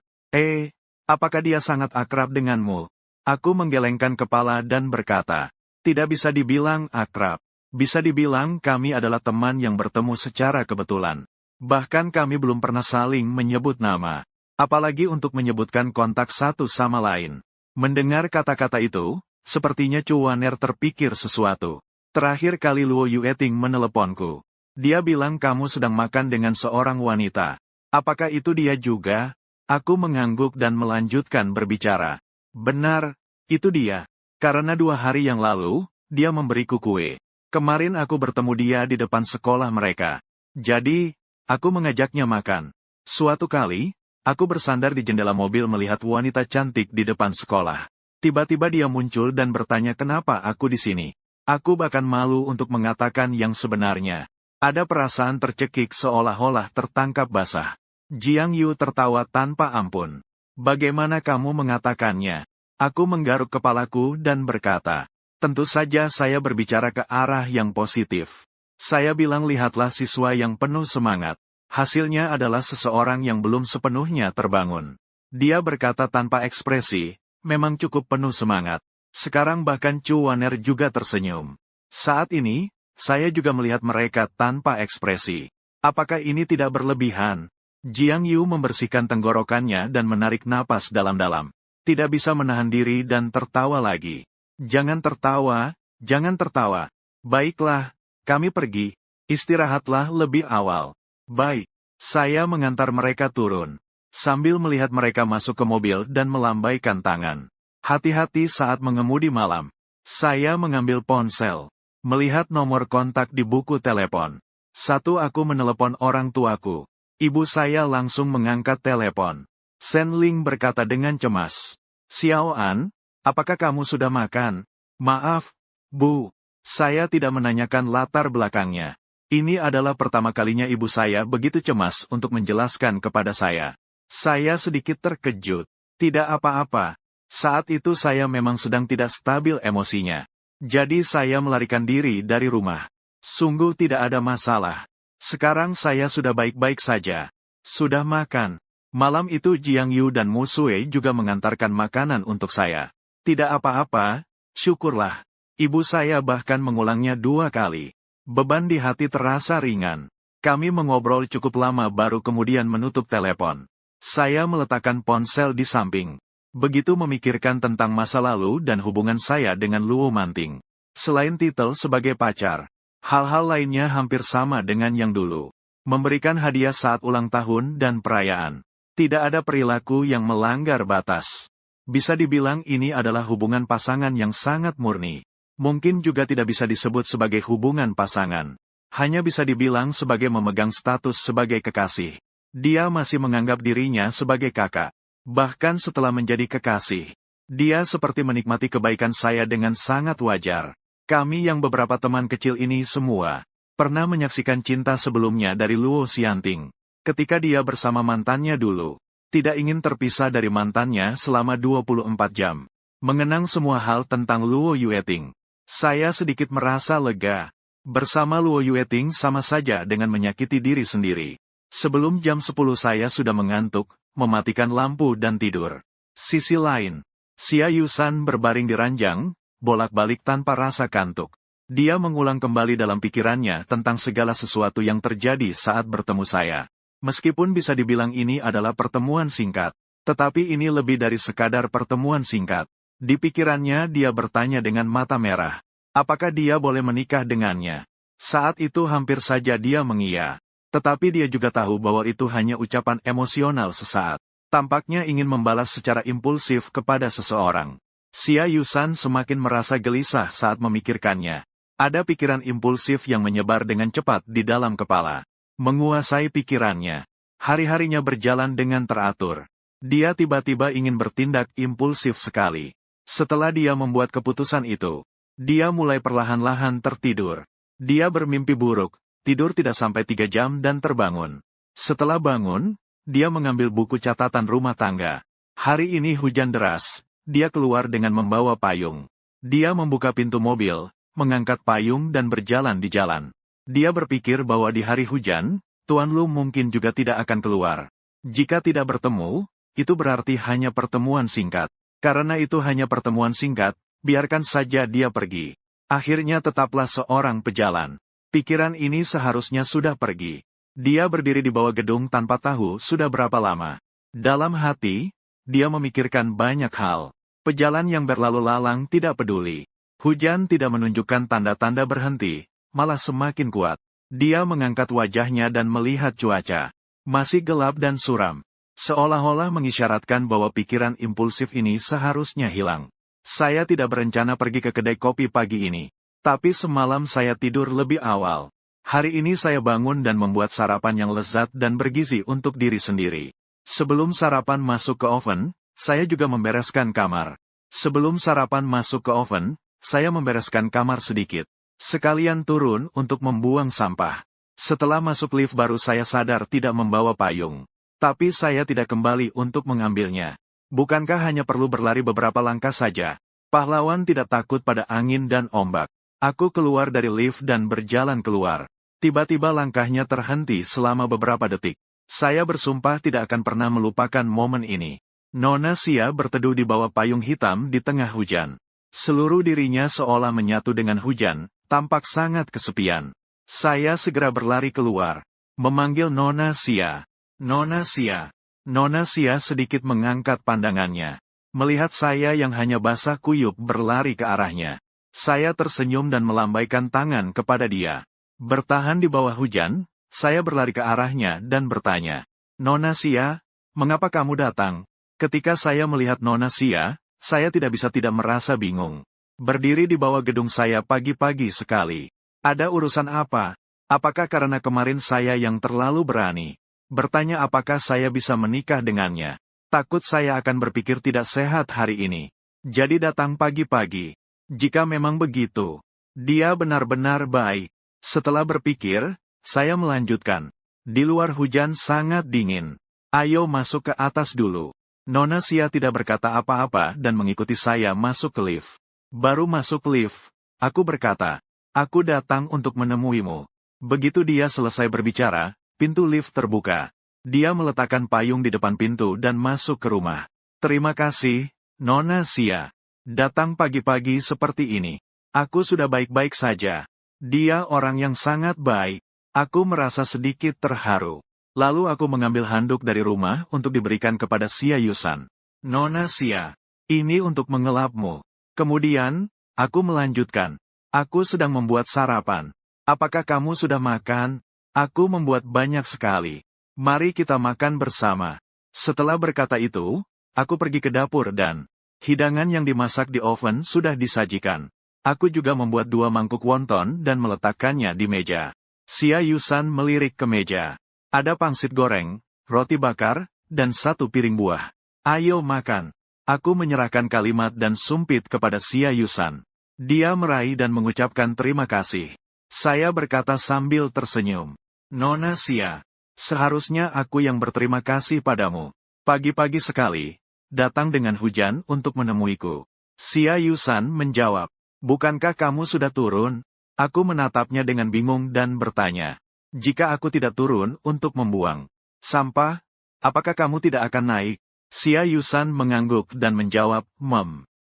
Apakah dia sangat akrab denganmu? Aku menggelengkan kepala dan berkata, tidak bisa dibilang akrab. Bisa dibilang kami adalah teman yang bertemu secara kebetulan. Bahkan kami belum pernah saling menyebut nama. Apalagi untuk menyebutkan kontak satu sama lain. Mendengar kata-kata itu, sepertinya Chu Waner terpikir sesuatu. Terakhir kali Luo Yueting meneleponku. Dia bilang kamu sedang makan dengan seorang wanita. Apakah itu dia juga? Aku mengangguk dan melanjutkan berbicara. Benar, itu dia. Karena 2 hari yang lalu, dia memberiku kue. Kemarin aku bertemu dia di depan sekolah mereka. Jadi, aku mengajaknya makan. Suatu kali, aku bersandar di jendela mobil melihat wanita cantik di depan sekolah. Tiba-tiba dia muncul dan bertanya kenapa aku di sini. Aku bahkan malu untuk mengatakan yang sebenarnya. Ada perasaan tercekik seolah-olah tertangkap basah. Jiang Yu tertawa tanpa ampun. Bagaimana kamu mengatakannya? Aku menggaruk kepalaku dan berkata, tentu saja saya berbicara ke arah yang positif. Saya bilang lihatlah siswa yang penuh semangat. Hasilnya adalah seseorang yang belum sepenuhnya terbangun. Dia berkata tanpa ekspresi, memang cukup penuh semangat. Sekarang bahkan Chu Waner juga tersenyum. Saat ini, saya juga melihat mereka tanpa ekspresi. Apakah ini tidak berlebihan? Jiang Yu membersihkan tenggorokannya dan menarik napas dalam-dalam. Tidak bisa menahan diri dan tertawa lagi. Jangan tertawa, jangan tertawa. Baiklah, kami pergi. Istirahatlah lebih awal. Baik, saya mengantar mereka turun. Sambil melihat mereka masuk ke mobil dan melambaikan tangan. Hati-hati saat mengemudi malam. Saya mengambil ponsel. Melihat nomor kontak di buku telepon. Aku menelepon orang tuaku. Ibu saya langsung mengangkat telepon. Sen Ling berkata dengan cemas. Xiao An, apakah kamu sudah makan? Maaf, Bu. Saya tidak menanyakan latar belakangnya. Ini adalah pertama kalinya ibu saya begitu cemas untuk menjelaskan kepada saya. Saya sedikit terkejut. Tidak apa-apa. Saat itu saya memang sedang tidak stabil emosinya. Jadi saya melarikan diri dari rumah. Sungguh tidak ada masalah. Sekarang saya sudah baik-baik saja. Sudah makan. Malam itu Jiang Yu dan Mu Sui juga mengantarkan makanan untuk saya. Tidak apa-apa, syukurlah. Ibu saya bahkan mengulangnya 2 kali. Beban di hati terasa ringan. Kami mengobrol cukup lama baru kemudian menutup telepon. Saya meletakkan ponsel di samping. Begitu memikirkan tentang masa lalu dan hubungan saya dengan Luo Manting. Selain titel sebagai pacar, hal-hal lainnya hampir sama dengan yang dulu. Memberikan hadiah saat ulang tahun dan perayaan. Tidak ada perilaku yang melanggar batas. Bisa dibilang ini adalah hubungan pasangan yang sangat murni. Mungkin juga tidak bisa disebut sebagai hubungan pasangan. Hanya bisa dibilang sebagai memegang status sebagai kekasih. Dia masih menganggap dirinya sebagai kakak. Bahkan setelah menjadi kekasih, dia seperti menikmati kebaikan saya dengan sangat wajar. Kami yang beberapa teman kecil ini semua pernah menyaksikan cinta sebelumnya dari Luo Xianting. Ketika dia bersama mantannya dulu, tidak ingin terpisah dari mantannya selama 24 jam. Mengenang semua hal tentang Luo Yueting. Saya sedikit merasa lega. Bersama Luo Yueting sama saja dengan menyakiti diri sendiri. Sebelum jam 10 saya sudah mengantuk, mematikan lampu dan tidur. Sisi lain, Xia Yusan berbaring di ranjang, bolak-balik tanpa rasa kantuk. Dia mengulang kembali dalam pikirannya tentang segala sesuatu yang terjadi saat bertemu saya. Meskipun bisa dibilang ini adalah pertemuan singkat, tetapi ini lebih dari sekadar pertemuan singkat. Di pikirannya dia bertanya dengan mata merah. Apakah dia boleh menikah dengannya? Saat itu hampir saja dia mengiya. Tetapi dia juga tahu bahwa itu hanya ucapan emosional sesaat. Tampaknya ingin membalas secara impulsif kepada seseorang. Xia Yusan semakin merasa gelisah saat memikirkannya. Ada pikiran impulsif yang menyebar dengan cepat di dalam kepala. Menguasai pikirannya. Hari-harinya berjalan dengan teratur. Dia tiba-tiba ingin bertindak impulsif sekali. Setelah dia membuat keputusan itu, dia mulai perlahan-lahan tertidur. Dia bermimpi buruk, tidur tidak sampai 3 jam dan terbangun. Setelah bangun, dia mengambil buku catatan rumah tangga. Hari ini hujan deras, dia keluar dengan membawa payung. Dia membuka pintu mobil, mengangkat payung dan berjalan di jalan. Dia berpikir bahwa di hari hujan, Tuan Lu mungkin juga tidak akan keluar. Jika tidak bertemu, itu berarti hanya pertemuan singkat. Karena itu hanya pertemuan singkat, biarkan saja dia pergi. Akhirnya tetaplah seorang pejalan. Pikiran ini seharusnya sudah pergi. Dia berdiri di bawah gedung tanpa tahu sudah berapa lama. Dalam hati, dia memikirkan banyak hal. Pejalan yang berlalu lalang tidak peduli. Hujan tidak menunjukkan tanda-tanda berhenti, malah semakin kuat. Dia mengangkat wajahnya dan melihat cuaca. Masih gelap dan suram. Seolah-olah mengisyaratkan bahwa pikiran impulsif ini seharusnya hilang. Saya tidak berencana pergi ke kedai kopi pagi ini. Tapi semalam saya tidur lebih awal. Hari ini saya bangun dan membuat sarapan yang lezat dan bergizi untuk diri sendiri. Sebelum sarapan masuk ke oven, saya juga membereskan kamar. Sebelum sarapan masuk ke oven, saya membereskan kamar sedikit. Sekalian turun untuk membuang sampah. Setelah masuk lift baru saya sadar tidak membawa payung. Tapi saya tidak kembali untuk mengambilnya. Bukankah hanya perlu berlari beberapa langkah saja? Pahlawan tidak takut pada angin dan ombak. Aku keluar dari lift dan berjalan keluar. Tiba-tiba langkahnya terhenti selama beberapa detik. Saya bersumpah tidak akan pernah melupakan momen ini. Nona Xia berteduh di bawah payung hitam di tengah hujan. Seluruh dirinya seolah menyatu dengan hujan, tampak sangat kesepian. Saya segera berlari keluar. Memanggil Nona Xia. Nona Xia. Nona Xia sedikit mengangkat pandangannya. Melihat saya yang hanya basah kuyup berlari ke arahnya. Saya tersenyum dan melambaikan tangan kepada dia. Bertahan di bawah hujan, saya berlari ke arahnya dan bertanya, Nona Xia, mengapa kamu datang? Ketika saya melihat Nona Xia, saya tidak bisa tidak merasa bingung. Berdiri di bawah gedung saya pagi-pagi sekali. Ada urusan apa? Apakah karena kemarin saya yang terlalu berani? Bertanya apakah saya bisa menikah dengannya. Takut saya akan berpikir tidak sehat hari ini. Jadi datang pagi-pagi. Jika memang begitu, dia benar-benar baik. Setelah berpikir, saya melanjutkan. Di luar hujan sangat dingin. Ayo masuk ke atas dulu. Nona Xia tidak berkata apa-apa dan mengikuti saya masuk ke lift. Baru masuk lift, aku berkata, aku datang untuk menemuimu. Begitu dia selesai berbicara, pintu lift terbuka. Dia meletakkan payung di depan pintu dan masuk ke rumah. Terima kasih, Nona Xia. Datang pagi-pagi seperti ini. Aku sudah baik-baik saja. Dia orang yang sangat baik. Aku merasa sedikit terharu. Lalu aku mengambil handuk dari rumah untuk diberikan kepada Xia Yusan. Nona Xia, ini untuk mengelapmu. Kemudian, aku melanjutkan. Aku sedang membuat sarapan. Apakah kamu sudah makan? Aku membuat banyak sekali. Mari kita makan bersama. Setelah berkata itu, aku pergi ke dapur dan hidangan yang dimasak di oven sudah disajikan. Aku juga membuat 2 mangkuk wonton dan meletakkannya di meja. Xia Yusan melirik ke meja. Ada pangsit goreng, roti bakar, dan 1 piring buah. Ayo makan. Aku menyerahkan kalimat dan sumpit kepada Xia Yusan. Dia meraih dan mengucapkan terima kasih. Saya berkata sambil tersenyum. Nona Xia, seharusnya aku yang berterima kasih padamu. Pagi-pagi sekali, datang dengan hujan untuk menemuiku. Xia Yusan menjawab. Bukankah kamu sudah turun? Aku menatapnya dengan bingung dan bertanya. Jika aku tidak turun untuk membuang sampah, apakah kamu tidak akan naik? Xia Yusan mengangguk dan menjawab,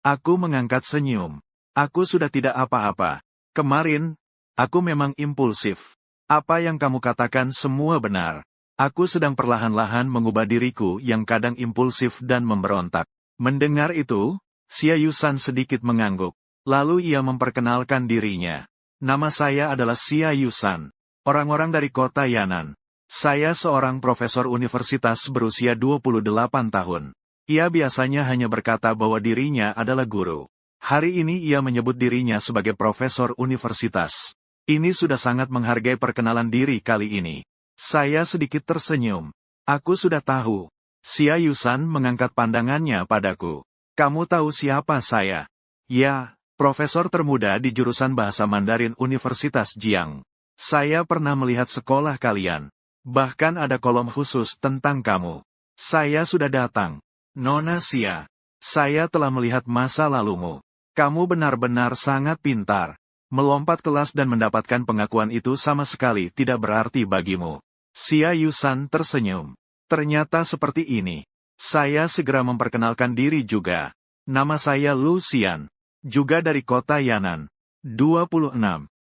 Aku mengangkat senyum. Aku sudah tidak apa-apa. Kemarin, aku memang impulsif. Apa yang kamu katakan semua benar. Aku sedang perlahan-lahan mengubah diriku yang kadang impulsif dan memberontak. Mendengar itu, Xia Yusan sedikit mengangguk. Lalu ia memperkenalkan dirinya. Nama saya adalah Xia Yusan. Orang-orang dari kota Yan'an. Saya seorang profesor universitas berusia 28 tahun. Ia biasanya hanya berkata bahwa dirinya adalah guru. Hari ini ia menyebut dirinya sebagai profesor universitas. Ini sudah sangat menghargai perkenalan diri kali ini. Saya sedikit tersenyum. Aku sudah tahu. Xia Yusan mengangkat pandangannya padaku. Kamu tahu siapa saya? Ya. Profesor termuda di jurusan Bahasa Mandarin Universitas Jiang. Saya pernah melihat sekolah kalian. Bahkan ada kolom khusus tentang kamu. Saya sudah datang. Nona Xia. Saya telah melihat masa lalumu. Kamu benar-benar sangat pintar. Melompat kelas dan mendapatkan pengakuan itu sama sekali tidak berarti bagimu. Xia Yusan tersenyum. Ternyata seperti ini. Saya segera memperkenalkan diri juga. Nama saya Lu Xian. Juga dari kota Yan'an. 26.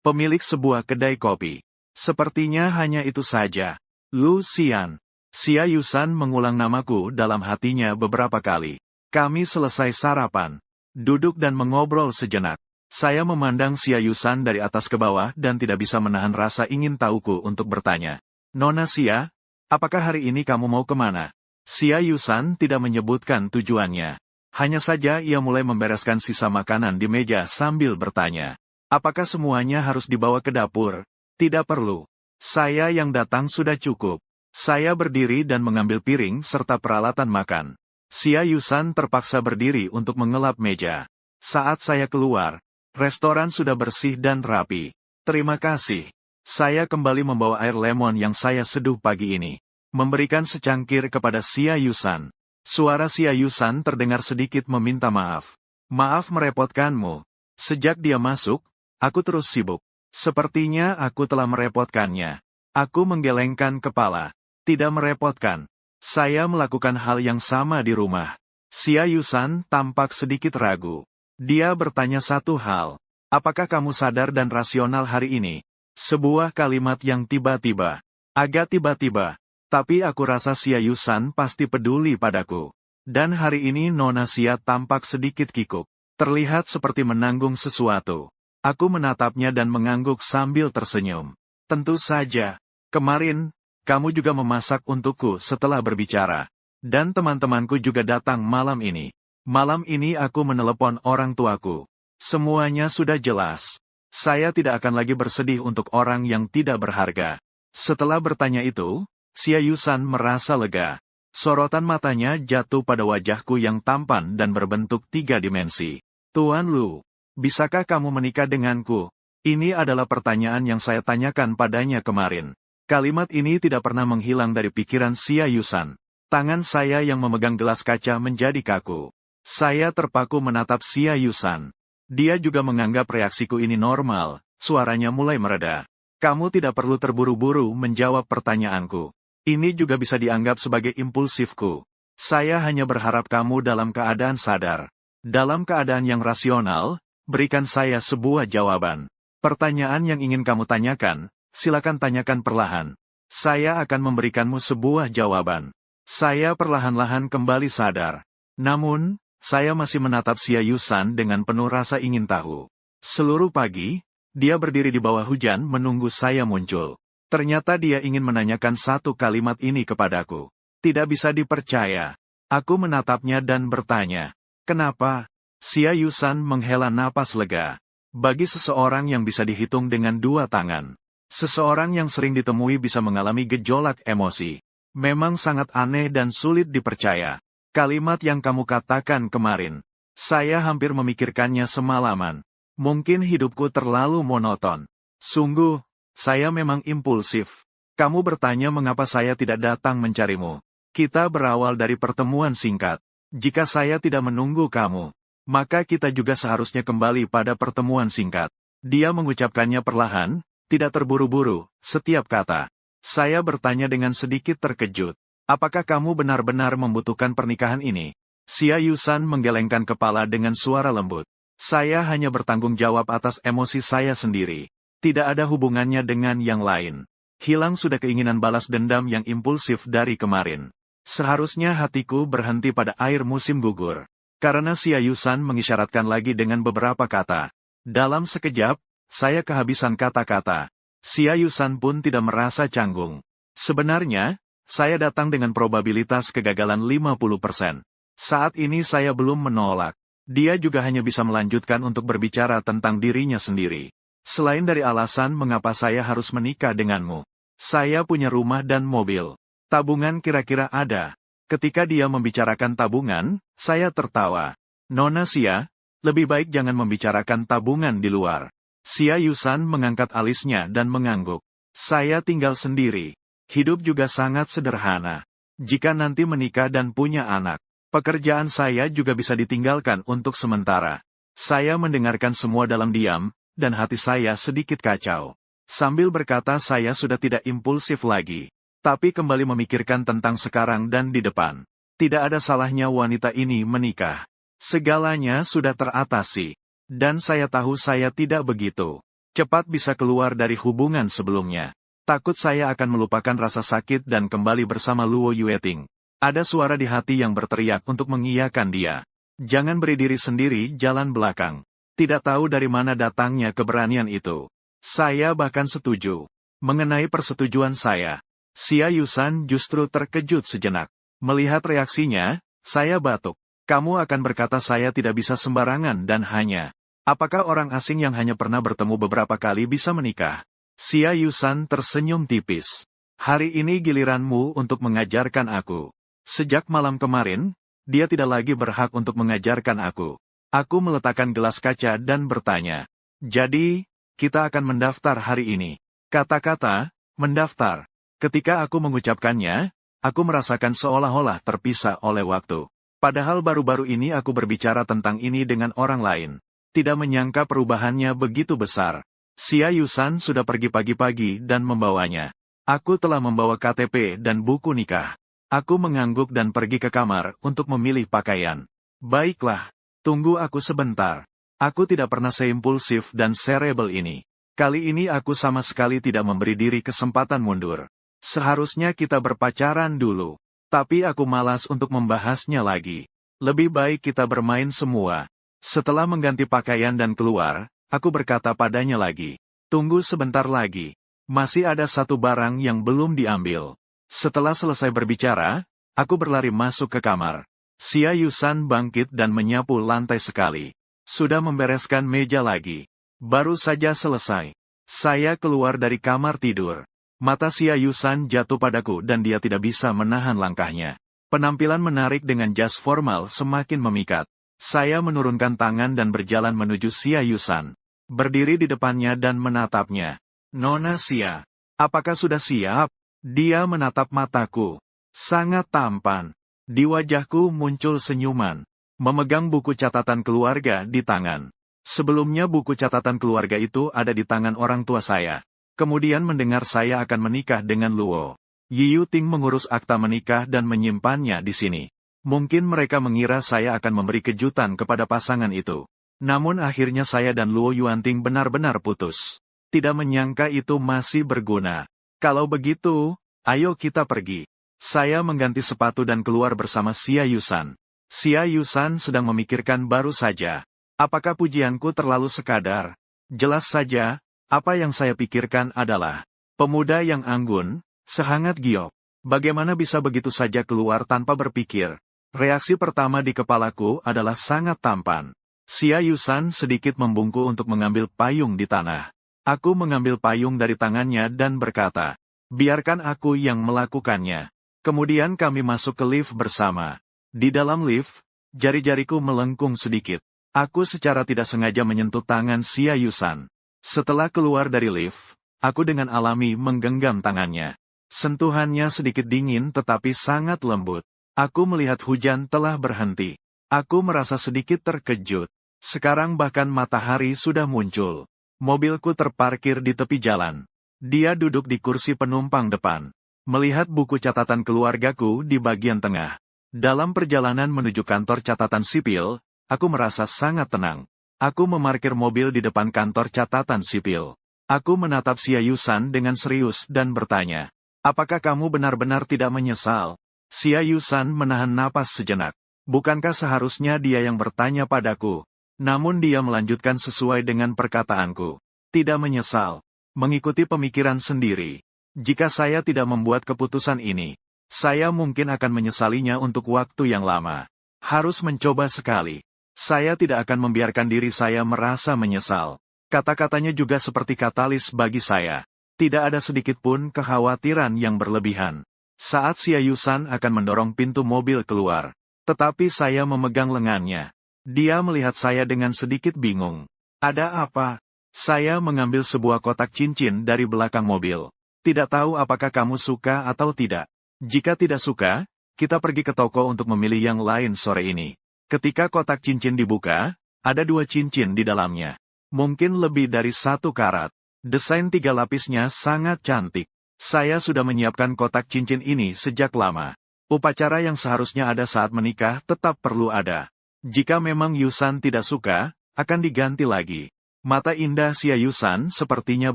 Pemilik sebuah kedai kopi. Sepertinya hanya itu saja. Lu Xian. Xia Yusan mengulang namaku dalam hatinya beberapa kali. Kami selesai sarapan. Duduk dan mengobrol sejenak. Saya memandang Xia Yusan dari atas ke bawah dan tidak bisa menahan rasa ingin tahuku untuk bertanya. Nona Xia, apakah hari ini kamu mau kemana? Xia Yusan tidak menyebutkan tujuannya. Hanya saja ia mulai membereskan sisa makanan di meja sambil bertanya. Apakah semuanya harus dibawa ke dapur? Tidak perlu. Saya yang datang sudah cukup. Saya berdiri dan mengambil piring serta peralatan makan. Xia Yusan terpaksa berdiri untuk mengelap meja. Saat saya keluar, restoran sudah bersih dan rapi. Terima kasih. Saya kembali membawa air lemon yang saya seduh pagi ini. Memberikan secangkir kepada Xia Yusan. Suara Xia Yusan terdengar sedikit meminta maaf. Maaf merepotkanmu. Sejak dia masuk, aku terus sibuk. Sepertinya aku telah merepotkannya. Aku menggelengkan kepala. Tidak merepotkan. Saya melakukan hal yang sama di rumah. Xia Yusan tampak sedikit ragu. Dia bertanya satu hal. Apakah kamu sadar dan rasional hari ini? Sebuah kalimat yang tiba-tiba. Agak tiba-tiba. Tapi aku rasa Xia Yusan pasti peduli padaku. Dan hari ini Nona Xia tampak sedikit kikuk. Terlihat seperti menanggung sesuatu. Aku menatapnya dan mengangguk sambil tersenyum. Tentu saja. Kemarin, kamu juga memasak untukku setelah berbicara. Dan teman-temanku juga datang malam ini. Malam ini aku menelepon orang tuaku. Semuanya sudah jelas. Saya tidak akan lagi bersedih untuk orang yang tidak berharga. Setelah bertanya itu, Xia Yusan merasa lega. Sorotan matanya jatuh pada wajahku yang tampan dan berbentuk 3 dimensi. Tuan Lu, bisakah kamu menikah denganku? Ini adalah pertanyaan yang saya tanyakan padanya kemarin. Kalimat ini tidak pernah menghilang dari pikiran Xia Yusan. Tangan saya yang memegang gelas kaca menjadi kaku. Saya terpaku menatap Xia Yusan. Dia juga menganggap reaksiku ini normal, suaranya mulai mereda. Kamu tidak perlu terburu-buru menjawab pertanyaanku. Ini juga bisa dianggap sebagai impulsifku. Saya hanya berharap kamu dalam keadaan sadar. Dalam keadaan yang rasional, berikan saya sebuah jawaban. Pertanyaan yang ingin kamu tanyakan, silakan tanyakan perlahan. Saya akan memberikanmu sebuah jawaban. Saya perlahan-lahan kembali sadar. Namun, saya masih menatap Xia Yusan dengan penuh rasa ingin tahu. Seluruh pagi, dia berdiri di bawah hujan menunggu saya muncul. Ternyata dia ingin menanyakan satu kalimat ini kepadaku. Tidak bisa dipercaya. Aku menatapnya dan bertanya, kenapa? Xia Yusan menghela napas lega. Bagi seseorang yang bisa dihitung dengan 2 tangan, seseorang yang sering ditemui bisa mengalami gejolak emosi. Memang sangat aneh dan sulit dipercaya. Kalimat yang kamu katakan kemarin, saya hampir memikirkannya semalaman. Mungkin hidupku terlalu monoton. Sungguh, saya memang impulsif. Kamu bertanya mengapa saya tidak datang mencarimu. Kita berawal dari pertemuan singkat. Jika saya tidak menunggu kamu, maka kita juga seharusnya kembali pada pertemuan singkat. Dia mengucapkannya perlahan, tidak terburu-buru, setiap kata. Saya bertanya dengan sedikit terkejut. Apakah kamu benar-benar membutuhkan pernikahan ini? Xia Yusan menggelengkan kepala dengan suara lembut. Saya hanya bertanggung jawab atas emosi saya sendiri. Tidak ada hubungannya dengan yang lain. Hilang sudah keinginan balas dendam yang impulsif dari kemarin. Seharusnya hatiku berhenti pada air musim gugur. Karena Xia Yusan mengisyaratkan lagi dengan beberapa kata. Dalam sekejap, saya kehabisan kata-kata. Xia Yusan pun tidak merasa canggung. Sebenarnya, saya datang dengan probabilitas kegagalan 50%. Saat ini saya belum menolak. Dia juga hanya bisa melanjutkan untuk berbicara tentang dirinya sendiri. Selain dari alasan mengapa saya harus menikah denganmu. Saya punya rumah dan mobil. Tabungan kira-kira ada. Ketika dia membicarakan tabungan, saya tertawa. Nona Xia, lebih baik jangan membicarakan tabungan di luar. Xia Yusan mengangkat alisnya dan mengangguk. Saya tinggal sendiri. Hidup juga sangat sederhana. Jika nanti menikah dan punya anak, pekerjaan saya juga bisa ditinggalkan untuk sementara. Saya mendengarkan semua dalam diam, dan hati saya sedikit kacau. Sambil berkata saya sudah tidak impulsif lagi. Tapi kembali memikirkan tentang sekarang dan di depan. Tidak ada salahnya wanita ini menikah. Segalanya sudah teratasi. Dan saya tahu saya tidak begitu cepat bisa keluar dari hubungan sebelumnya. Takut saya akan melupakan rasa sakit dan kembali bersama Luo Yueting. Ada suara di hati yang berteriak untuk mengiyakan dia. Jangan beri diri sendiri jalan belakang. Tidak tahu dari mana datangnya keberanian itu. Saya bahkan setuju. Mengenai persetujuan saya, Xia Yusan justru terkejut sejenak. Melihat reaksinya, saya batuk. Kamu akan berkata saya tidak bisa sembarangan dan hanya. Apakah orang asing yang hanya pernah bertemu beberapa kali bisa menikah? Xia Yusan tersenyum tipis. Hari ini giliranmu untuk mengajarkan aku. Sejak malam kemarin, dia tidak lagi berhak untuk mengajarkan aku. Aku meletakkan gelas kaca dan bertanya. Jadi, kita akan mendaftar hari ini. Kata-kata, mendaftar. Ketika aku mengucapkannya, aku merasakan seolah-olah terpisah oleh waktu. Padahal baru-baru ini aku berbicara tentang ini dengan orang lain. Tidak menyangka perubahannya begitu besar. Xia Yusan sudah pergi pagi-pagi dan membawanya. Aku telah membawa KTP dan buku nikah. Aku mengangguk dan pergi ke kamar untuk memilih pakaian. Baiklah. Tunggu aku sebentar. Aku tidak pernah seimpulsif dan serebel ini. Kali ini aku sama sekali tidak memberi diri kesempatan mundur. Seharusnya kita berpacaran dulu. Tapi aku malas untuk membahasnya lagi. Lebih baik kita bermain semua. Setelah mengganti pakaian dan keluar, aku berkata padanya lagi. Tunggu sebentar lagi. Masih ada satu barang yang belum diambil. Setelah selesai berbicara, aku berlari masuk ke kamar. Xia Yusan bangkit dan menyapu lantai sekali. Sudah membereskan meja lagi. Baru saja selesai. Saya keluar dari kamar tidur. Mata Xia Yusan jatuh padaku dan dia tidak bisa menahan langkahnya. Penampilan menarik dengan jas formal semakin memikat. Saya menurunkan tangan dan berjalan menuju Xia Yusan. Berdiri di depannya dan menatapnya. Nona Xia, apakah sudah siap? Dia menatap mataku. Sangat tampan. Di wajahku muncul senyuman. Memegang buku catatan keluarga di tangan. Sebelumnya buku catatan keluarga itu ada di tangan orang tua saya. Kemudian mendengar saya akan menikah dengan Luo. Yi Yuting mengurus akta menikah dan menyimpannya di sini. Mungkin mereka mengira saya akan memberi kejutan kepada pasangan itu. Namun akhirnya saya dan Luo Yuanting benar-benar putus. Tidak menyangka itu masih berguna. Kalau begitu, ayo kita pergi. Saya mengganti sepatu dan keluar bersama Xia Yusan. Xia Yusan sedang memikirkan baru saja. Apakah pujianku terlalu sekadar? Jelas saja, apa yang saya pikirkan adalah pemuda yang anggun, sehangat giok. Bagaimana bisa begitu saja keluar tanpa berpikir? Reaksi pertama di kepalaku adalah sangat tampan. Xia Yusan sedikit membungkuk untuk mengambil payung di tanah. Aku mengambil payung dari tangannya dan berkata, biarkan aku yang melakukannya. Kemudian kami masuk ke lift bersama. Di dalam lift, jari-jariku melengkung sedikit. Aku secara tidak sengaja menyentuh tangan Xia Yusan. Setelah keluar dari lift, aku dengan alami menggenggam tangannya. Sentuhannya sedikit dingin tetapi sangat lembut. Aku melihat hujan telah berhenti. Aku merasa sedikit terkejut. Sekarang bahkan matahari sudah muncul. Mobilku terparkir di tepi jalan. Dia duduk di kursi penumpang depan. Melihat buku catatan keluargaku di bagian tengah. Dalam perjalanan menuju kantor catatan sipil, aku merasa sangat tenang. Aku memarkir mobil di depan kantor catatan sipil. Aku menatap Xia Yusan dengan serius dan bertanya, apakah kamu benar-benar tidak menyesal? Xia Yusan menahan napas sejenak. Bukankah seharusnya dia yang bertanya padaku? Namun dia melanjutkan sesuai dengan perkataanku. Tidak menyesal. Mengikuti pemikiran sendiri. Jika saya tidak membuat keputusan ini, saya mungkin akan menyesalinya untuk waktu yang lama. Harus mencoba sekali. Saya tidak akan membiarkan diri saya merasa menyesal. Kata-katanya juga seperti katalis bagi saya. Tidak ada sedikit pun kekhawatiran yang berlebihan. Saat Xia Yusan akan mendorong pintu mobil keluar. Tetapi saya memegang lengannya. Dia melihat saya dengan sedikit bingung. Ada apa? Saya mengambil sebuah kotak cincin dari belakang mobil. Tidak tahu apakah kamu suka atau tidak. Jika tidak suka, kita pergi ke toko untuk memilih yang lain sore ini. Ketika kotak cincin dibuka, ada 2 cincin di dalamnya. Mungkin lebih dari 1 karat. Desain 3 lapisnya sangat cantik. Saya sudah menyiapkan kotak cincin ini sejak lama. Upacara yang seharusnya ada saat menikah tetap perlu ada. Jika memang Yusan tidak suka, akan diganti lagi. Mata indah Xia Yusan sepertinya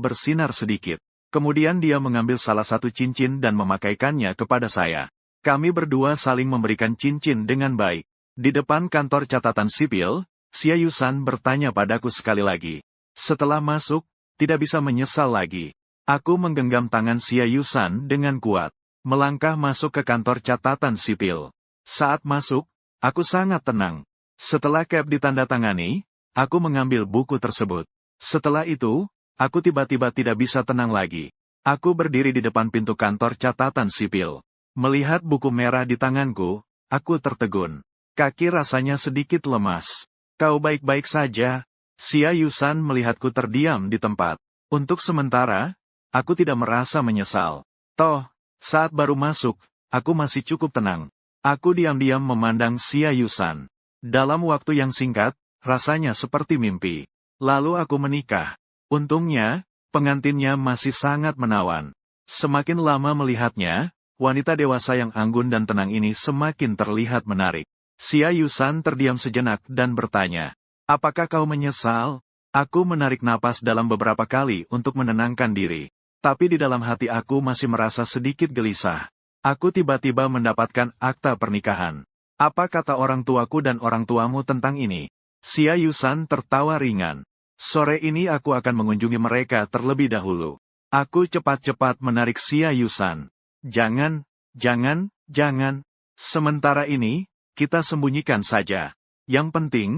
bersinar sedikit. Kemudian dia mengambil salah satu cincin dan memakaikannya kepada saya. Kami berdua saling memberikan cincin dengan baik. Di depan kantor catatan sipil, Xia Yusan bertanya padaku sekali lagi. Setelah masuk, tidak bisa menyesal lagi. Aku menggenggam tangan Xia Yusan dengan kuat. Melangkah masuk ke kantor catatan sipil. Saat masuk, aku sangat tenang. Setelah cap ditandatangani, aku mengambil buku tersebut. Setelah itu, aku tiba-tiba tidak bisa tenang lagi. Aku berdiri di depan pintu kantor catatan sipil. Melihat buku merah di tanganku, aku tertegun. Kaki rasanya sedikit lemas. Kau baik-baik saja? Xia Yusan melihatku terdiam di tempat. Untuk sementara, aku tidak merasa menyesal. Toh, saat baru masuk, aku masih cukup tenang. Aku diam-diam memandang Xia Yusan. Dalam waktu yang singkat, rasanya seperti mimpi. Lalu aku menikah. Untungnya, pengantinnya masih sangat menawan. Semakin lama melihatnya, wanita dewasa yang anggun dan tenang ini semakin terlihat menarik. Xia Yusan terdiam sejenak dan bertanya, apakah kau menyesal? Aku menarik napas dalam beberapa kali untuk menenangkan diri. Tapi di dalam hati aku masih merasa sedikit gelisah. Aku tiba-tiba mendapatkan akta pernikahan. Apa kata orang tuaku dan orang tuamu tentang ini? Xia Yusan tertawa ringan. Sore ini aku akan mengunjungi mereka terlebih dahulu. Aku cepat-cepat menarik Xia Yusan. Jangan. Sementara ini, kita sembunyikan saja. Yang penting,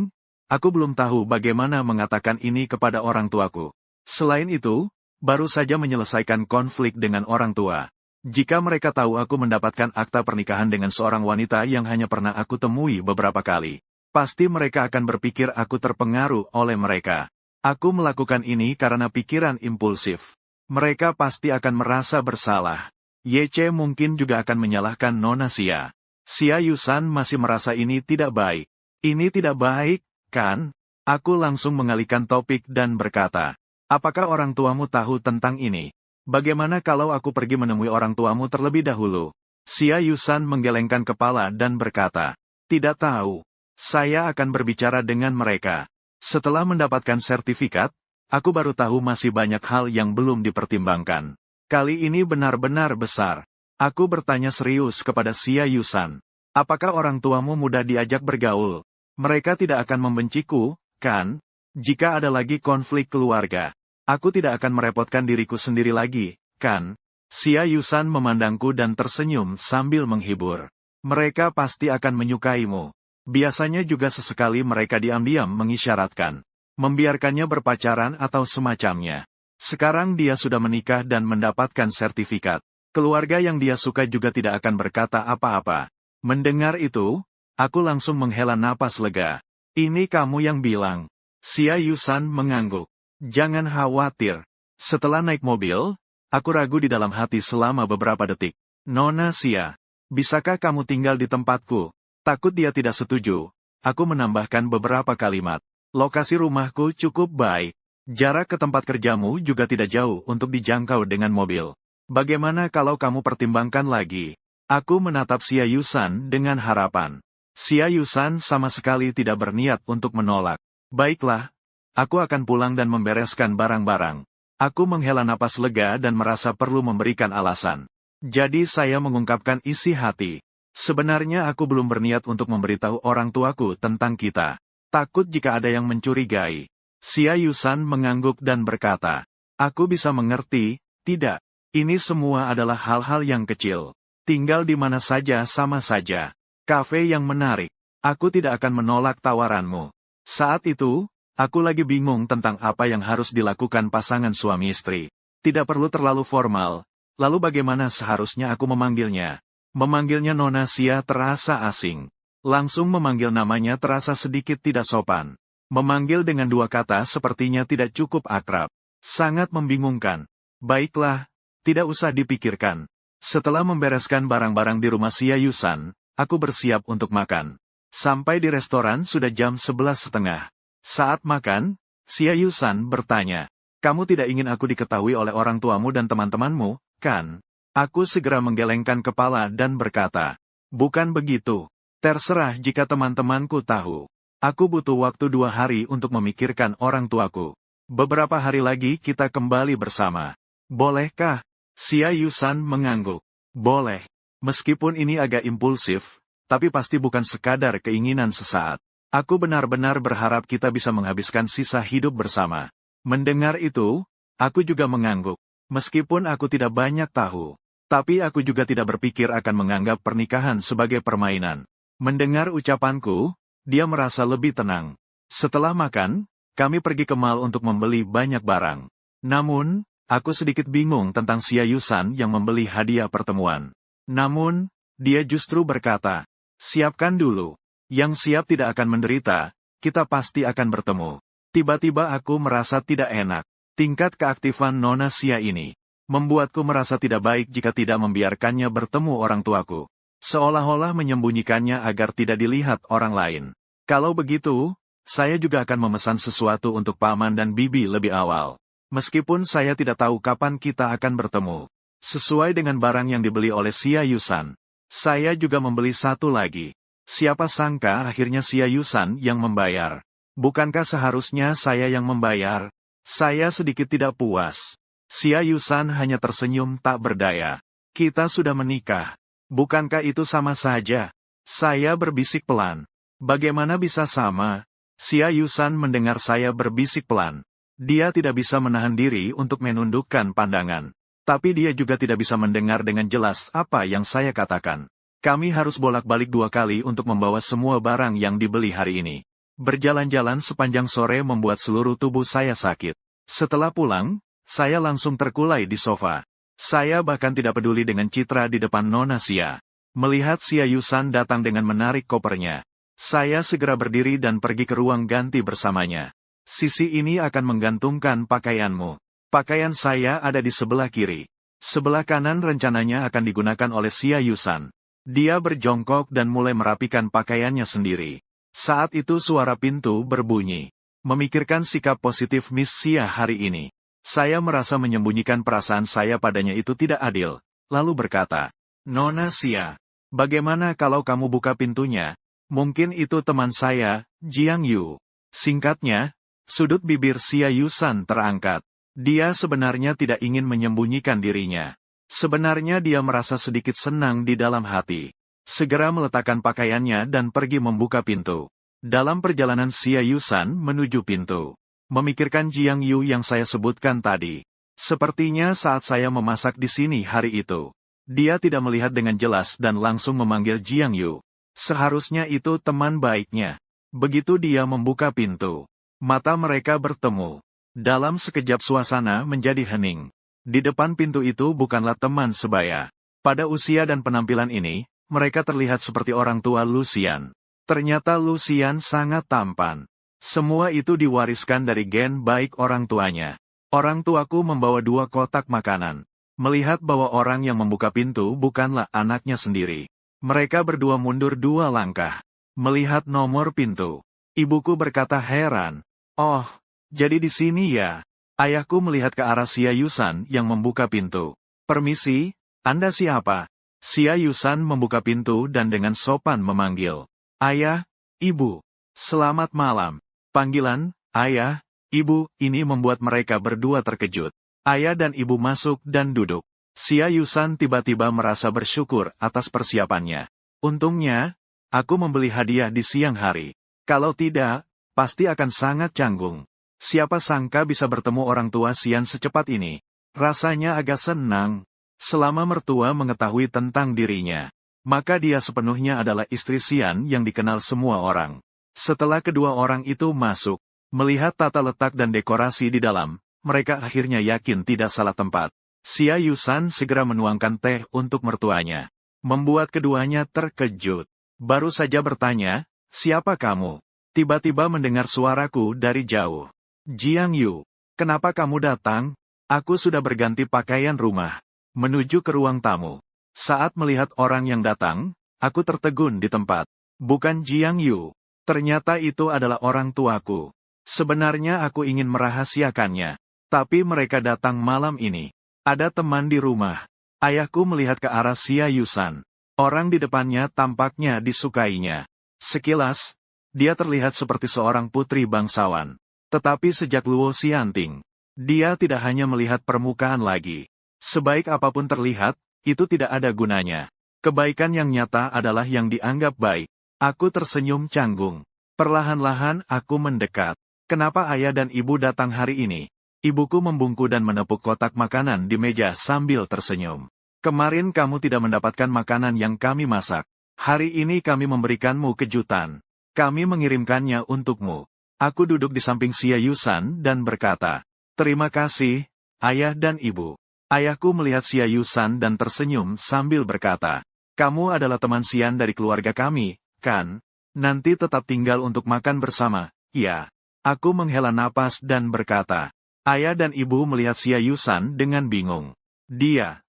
aku belum tahu bagaimana mengatakan ini kepada orang tuaku. Selain itu, baru saja menyelesaikan konflik dengan orang tua. Jika mereka tahu aku mendapatkan akta pernikahan dengan seorang wanita yang hanya pernah aku temui beberapa kali, pasti mereka akan berpikir aku terpengaruh oleh mereka. Aku melakukan ini karena pikiran impulsif. Mereka pasti akan merasa bersalah. Ye mungkin juga akan menyalahkan Nona Xia. Xia Yusan masih merasa ini tidak baik. Ini tidak baik, kan? Aku langsung mengalihkan topik dan berkata, apakah orang tuamu tahu tentang ini? Bagaimana kalau aku pergi menemui orang tuamu terlebih dahulu? Xia Yusan menggelengkan kepala dan berkata, tidak tahu. Saya akan berbicara dengan mereka. Setelah mendapatkan sertifikat, aku baru tahu masih banyak hal yang belum dipertimbangkan. Kali ini benar-benar besar. Aku bertanya serius kepada Xia Yusan. Apakah orang tuamu mudah diajak bergaul? Mereka tidak akan membenciku, kan? Jika ada lagi konflik keluarga, aku tidak akan merepotkan diriku sendiri lagi, kan? Xia Yusan memandangku dan tersenyum sambil menghibur. Mereka pasti akan menyukaimu. Biasanya juga sesekali mereka diam-diam mengisyaratkan. Membiarkannya berpacaran atau semacamnya. Sekarang dia sudah menikah dan mendapatkan sertifikat. Keluarga yang dia suka juga tidak akan berkata apa-apa. Mendengar itu, aku langsung menghela napas lega. Ini kamu yang bilang. Xia Yusan mengangguk. Jangan khawatir. Setelah naik mobil, aku ragu di dalam hati selama beberapa detik. Nona Xia, bisakah kamu tinggal di tempatku? Takut dia tidak setuju. Aku menambahkan beberapa kalimat. Lokasi rumahku cukup baik. Jarak ke tempat kerjamu juga tidak jauh untuk dijangkau dengan mobil. Bagaimana kalau kamu pertimbangkan lagi? Aku menatap Xia Yusan dengan harapan. Xia Yusan sama sekali tidak berniat untuk menolak. Baiklah, aku akan pulang dan membereskan barang-barang. Aku menghela napas lega dan merasa perlu memberikan alasan. Jadi saya mengungkapkan isi hati. Sebenarnya aku belum berniat untuk memberitahu orang tuaku tentang kita. Takut jika ada yang mencurigai. Xia Yusan mengangguk dan berkata, aku bisa mengerti, tidak. Ini semua adalah hal-hal yang kecil. Tinggal di mana saja sama saja. Kafe yang menarik. Aku tidak akan menolak tawaranmu. Saat itu, aku lagi bingung tentang apa yang harus dilakukan pasangan suami istri. Tidak perlu terlalu formal. Lalu bagaimana seharusnya aku memanggilnya? Memanggilnya Nona Xia terasa asing. Langsung memanggil namanya terasa sedikit tidak sopan. Memanggil dengan dua kata sepertinya tidak cukup akrab. Sangat membingungkan. Baiklah, tidak usah dipikirkan. Setelah membereskan barang-barang di rumah Xia Yusan, aku bersiap untuk makan. Sampai di restoran sudah jam 11:30. Saat makan, Xia Yusan bertanya, kamu tidak ingin aku diketahui oleh orang tuamu dan teman-temanmu, kan? Aku segera menggelengkan kepala dan berkata, bukan begitu. Terserah jika teman-temanku tahu. Aku butuh waktu 2 hari untuk memikirkan orang tuaku. Beberapa hari lagi kita kembali bersama. Bolehkah? Xia Yusan mengangguk. Boleh. Meskipun ini agak impulsif, tapi pasti bukan sekadar keinginan sesaat. Aku benar-benar berharap kita bisa menghabiskan sisa hidup bersama. Mendengar itu, aku juga mengangguk. Meskipun aku tidak banyak tahu, tapi aku juga tidak berpikir akan menganggap pernikahan sebagai permainan. Mendengar ucapanku, dia merasa lebih tenang. Setelah makan, kami pergi ke mall untuk membeli banyak barang. Namun, aku sedikit bingung tentang Xia Yusan yang membeli hadiah pertemuan. Namun, dia justru berkata, siapkan dulu. Yang siap tidak akan menderita, kita pasti akan bertemu. Tiba-tiba aku merasa tidak enak. Tingkat keaktifan Nona Xia ini membuatku merasa tidak baik jika tidak membiarkannya bertemu orang tuaku. Seolah-olah menyembunyikannya agar tidak dilihat orang lain. Kalau begitu, saya juga akan memesan sesuatu untuk paman dan bibi lebih awal. Meskipun saya tidak tahu kapan kita akan bertemu. Sesuai dengan barang yang dibeli oleh Xia Yusan, saya juga membeli satu lagi. Siapa sangka akhirnya Xia Yusan yang membayar. Bukankah seharusnya saya yang membayar? Saya sedikit tidak puas. Xia Yusan hanya tersenyum tak berdaya. Kita sudah menikah. Bukankah itu sama saja? Saya berbisik pelan. Bagaimana bisa sama? Xia Yusan mendengar saya berbisik pelan. Dia tidak bisa menahan diri untuk menundukkan pandangan. Tapi dia juga tidak bisa mendengar dengan jelas apa yang saya katakan. Kami harus bolak-balik 2 kali untuk membawa semua barang yang dibeli hari ini. Berjalan-jalan sepanjang sore membuat seluruh tubuh saya sakit. Setelah pulang, saya langsung terkulai di sofa. Saya bahkan tidak peduli dengan citra di depan Nona Xia. Melihat Xia Yusan datang dengan menarik kopernya, saya segera berdiri dan pergi ke ruang ganti bersamanya. Sisi ini akan menggantungkan pakaianmu. Pakaian saya ada di sebelah kiri. Sebelah kanan rencananya akan digunakan oleh Xia Yusan. Dia berjongkok dan mulai merapikan pakaiannya sendiri. Saat itu suara pintu berbunyi. Memikirkan sikap positif Miss Xia hari ini, saya merasa menyembunyikan perasaan saya padanya itu tidak adil, lalu berkata, Nona Xia, bagaimana kalau kamu buka pintunya? Mungkin itu teman saya, Jiang Yu. Singkatnya, sudut bibir Xia Yusan terangkat. Dia sebenarnya tidak ingin menyembunyikan dirinya. Sebenarnya dia merasa sedikit senang di dalam hati. Segera meletakkan pakaiannya dan pergi membuka pintu. Dalam perjalanan Xia Yusan menuju pintu, memikirkan Jiang Yu yang saya sebutkan tadi. Sepertinya saat saya memasak di sini hari itu, dia tidak melihat dengan jelas dan langsung memanggil Jiang Yu. Seharusnya itu teman baiknya. Begitu dia membuka pintu, mata mereka bertemu. Dalam sekejap suasana menjadi hening. Di depan pintu itu bukanlah teman sebaya. Pada usia dan penampilan ini, mereka terlihat seperti orang tua Lucian. Ternyata Lucian sangat tampan. Semua itu diwariskan dari gen baik orang tuanya. Orang tuaku membawa 2 kotak makanan. Melihat bahwa orang yang membuka pintu bukanlah anaknya sendiri. Mereka berdua mundur 2 langkah. Melihat nomor pintu. Ibuku berkata heran. Oh, jadi di sini ya. Ayahku melihat ke arah Xia Yusan yang membuka pintu. Permisi, Anda siapa? Xia Yusan membuka pintu dan dengan sopan memanggil. Ayah, Ibu. Selamat malam. Panggilan, Ayah, Ibu, ini membuat mereka berdua terkejut. Ayah dan Ibu masuk dan duduk. Xia Yusan tiba-tiba merasa bersyukur atas persiapannya. Untungnya, aku membeli hadiah di siang hari. Kalau tidak, pasti akan sangat canggung. Siapa sangka bisa bertemu orang tua Xian secepat ini. Rasanya agak senang. Selama mertua mengetahui tentang dirinya, maka dia sepenuhnya adalah istri Xian yang dikenal semua orang. Setelah kedua orang itu masuk, melihat tata letak dan dekorasi di dalam, mereka akhirnya yakin tidak salah tempat. Xia Yusan segera menuangkan teh untuk mertuanya. Membuat keduanya terkejut. Baru saja bertanya, siapa kamu? Tiba-tiba mendengar suaraku dari jauh. Jiang Yu, kenapa kamu datang? Aku sudah berganti pakaian rumah. Menuju ke ruang tamu. Saat melihat orang yang datang, aku tertegun di tempat. Bukan Jiang Yu. Ternyata itu adalah orang tuaku. Sebenarnya aku ingin merahasiakannya. Tapi mereka datang malam ini. Ada teman di rumah. Ayahku melihat ke arah Xia Yusan. Orang di depannya tampaknya disukainya. Sekilas, dia terlihat seperti seorang putri bangsawan. Tetapi sejak Luo Xianting, dia tidak hanya melihat permukaan lagi. Sebaik apapun terlihat, itu tidak ada gunanya. Kebaikan yang nyata adalah yang dianggap baik. Aku tersenyum canggung. Perlahan-lahan aku mendekat. Kenapa ayah dan ibu datang hari ini? Ibuku membungkuk dan menepuk kotak makanan di meja sambil tersenyum. Kemarin kamu tidak mendapatkan makanan yang kami masak. Hari ini kami memberikanmu kejutan. Kami mengirimkannya untukmu. Aku duduk di samping Xia Yusan dan berkata, terima kasih, ayah dan ibu. Ayahku melihat Xia Yusan dan tersenyum sambil berkata, kamu adalah teman Xian dari keluarga kami, kan? Nanti tetap tinggal untuk makan bersama, ya. Aku menghela napas dan berkata, ayah dan ibu melihat Xia Yusan dengan bingung. Dia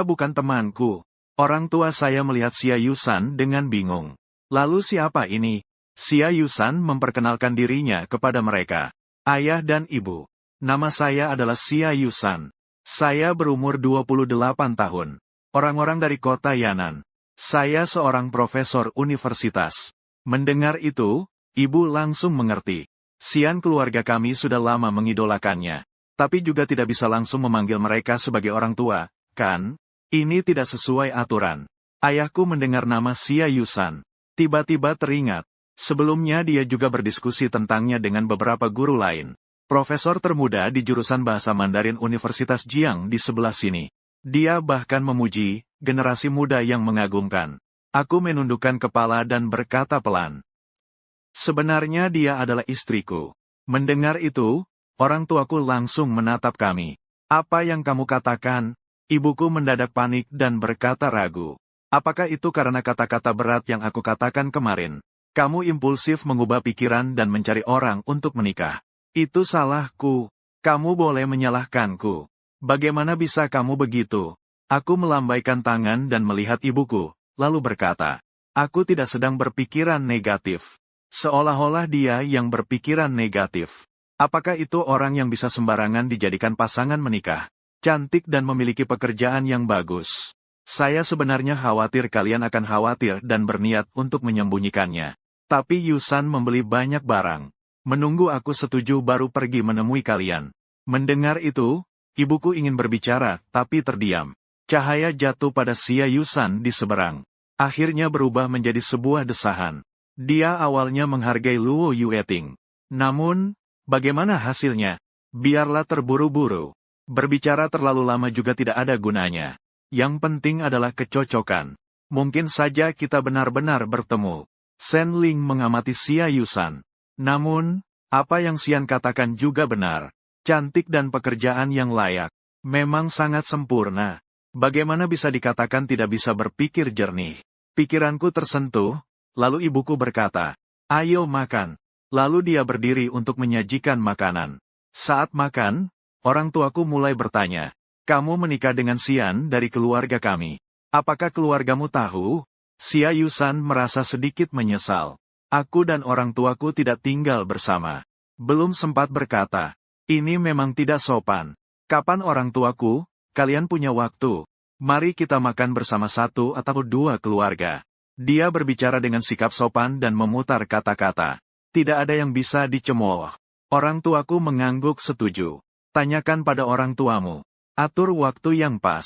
bukan temanku. Orang tua saya melihat Xia Yusan dengan bingung. Lalu siapa ini? Xia Yusan memperkenalkan dirinya kepada mereka. Ayah dan ibu. Nama saya adalah Xia Yusan. Saya berumur 28 tahun. Orang-orang dari kota Yan'an. Saya seorang profesor universitas. Mendengar itu, ibu langsung mengerti. Xian keluarga kami sudah lama mengidolakannya. tapi juga tidak bisa langsung memanggil mereka sebagai orang tua, kan? Ini tidak sesuai aturan. Ayahku mendengar nama Xia Yusan. Tiba-tiba teringat. Sebelumnya dia juga berdiskusi tentangnya dengan beberapa guru lain. Profesor termuda di jurusan bahasa Mandarin Universitas Jiang di sebelah sini. Dia bahkan memuji generasi muda yang mengagumkan. Aku menundukkan kepala dan berkata pelan. Sebenarnya dia adalah istriku. Mendengar itu, orang tuaku langsung menatap kami. Apa yang kamu katakan? Ibuku mendadak panik dan berkata ragu. Apakah itu karena kata-kata berat yang aku katakan kemarin? Kamu impulsif mengubah pikiran dan mencari orang untuk menikah. Itu salahku. Kamu boleh menyalahkanku. Bagaimana bisa kamu begitu? Aku melambaikan tangan dan melihat ibuku, lalu berkata, aku tidak sedang berpikiran negatif. Seolah-olah dia yang berpikiran negatif. Apakah itu orang yang bisa sembarangan dijadikan pasangan menikah? Cantik dan memiliki pekerjaan yang bagus. Saya sebenarnya khawatir kalian akan khawatir dan berniat untuk menyembunyikannya. Tapi Yusan membeli banyak barang. Menunggu aku setuju baru pergi menemui kalian. Mendengar itu, ibuku ingin berbicara, tapi terdiam. Cahaya jatuh pada Xia Yusan di seberang. Akhirnya berubah menjadi sebuah desahan. Dia awalnya menghargai Luo Yueting. Namun, bagaimana hasilnya? Biarlah terburu-buru. Berbicara terlalu lama juga tidak ada gunanya. Yang penting adalah kecocokan. Mungkin saja kita benar-benar bertemu. Sen Ling mengamati Xia Yusan. Namun, apa yang Xian katakan juga benar. Cantik dan pekerjaan yang layak. Memang sangat sempurna. Bagaimana bisa dikatakan tidak bisa berpikir jernih? Pikiranku tersentuh, lalu ibuku berkata, ayo makan. Lalu dia berdiri untuk menyajikan makanan. Saat makan, orang tuaku mulai bertanya, kamu menikah dengan Xian dari keluarga kami. Apakah keluargamu tahu? Xia Yusan merasa sedikit menyesal. Aku dan orang tuaku tidak tinggal bersama. Belum sempat berkata, ini memang tidak sopan. Kapan orang tuaku, kalian punya waktu. Mari kita makan bersama satu atau dua keluarga. Dia berbicara dengan sikap sopan dan memutar kata-kata. Tidak ada yang bisa dicemooh. Orang tuaku mengangguk setuju. Tanyakan pada orang tuamu. Atur waktu yang pas.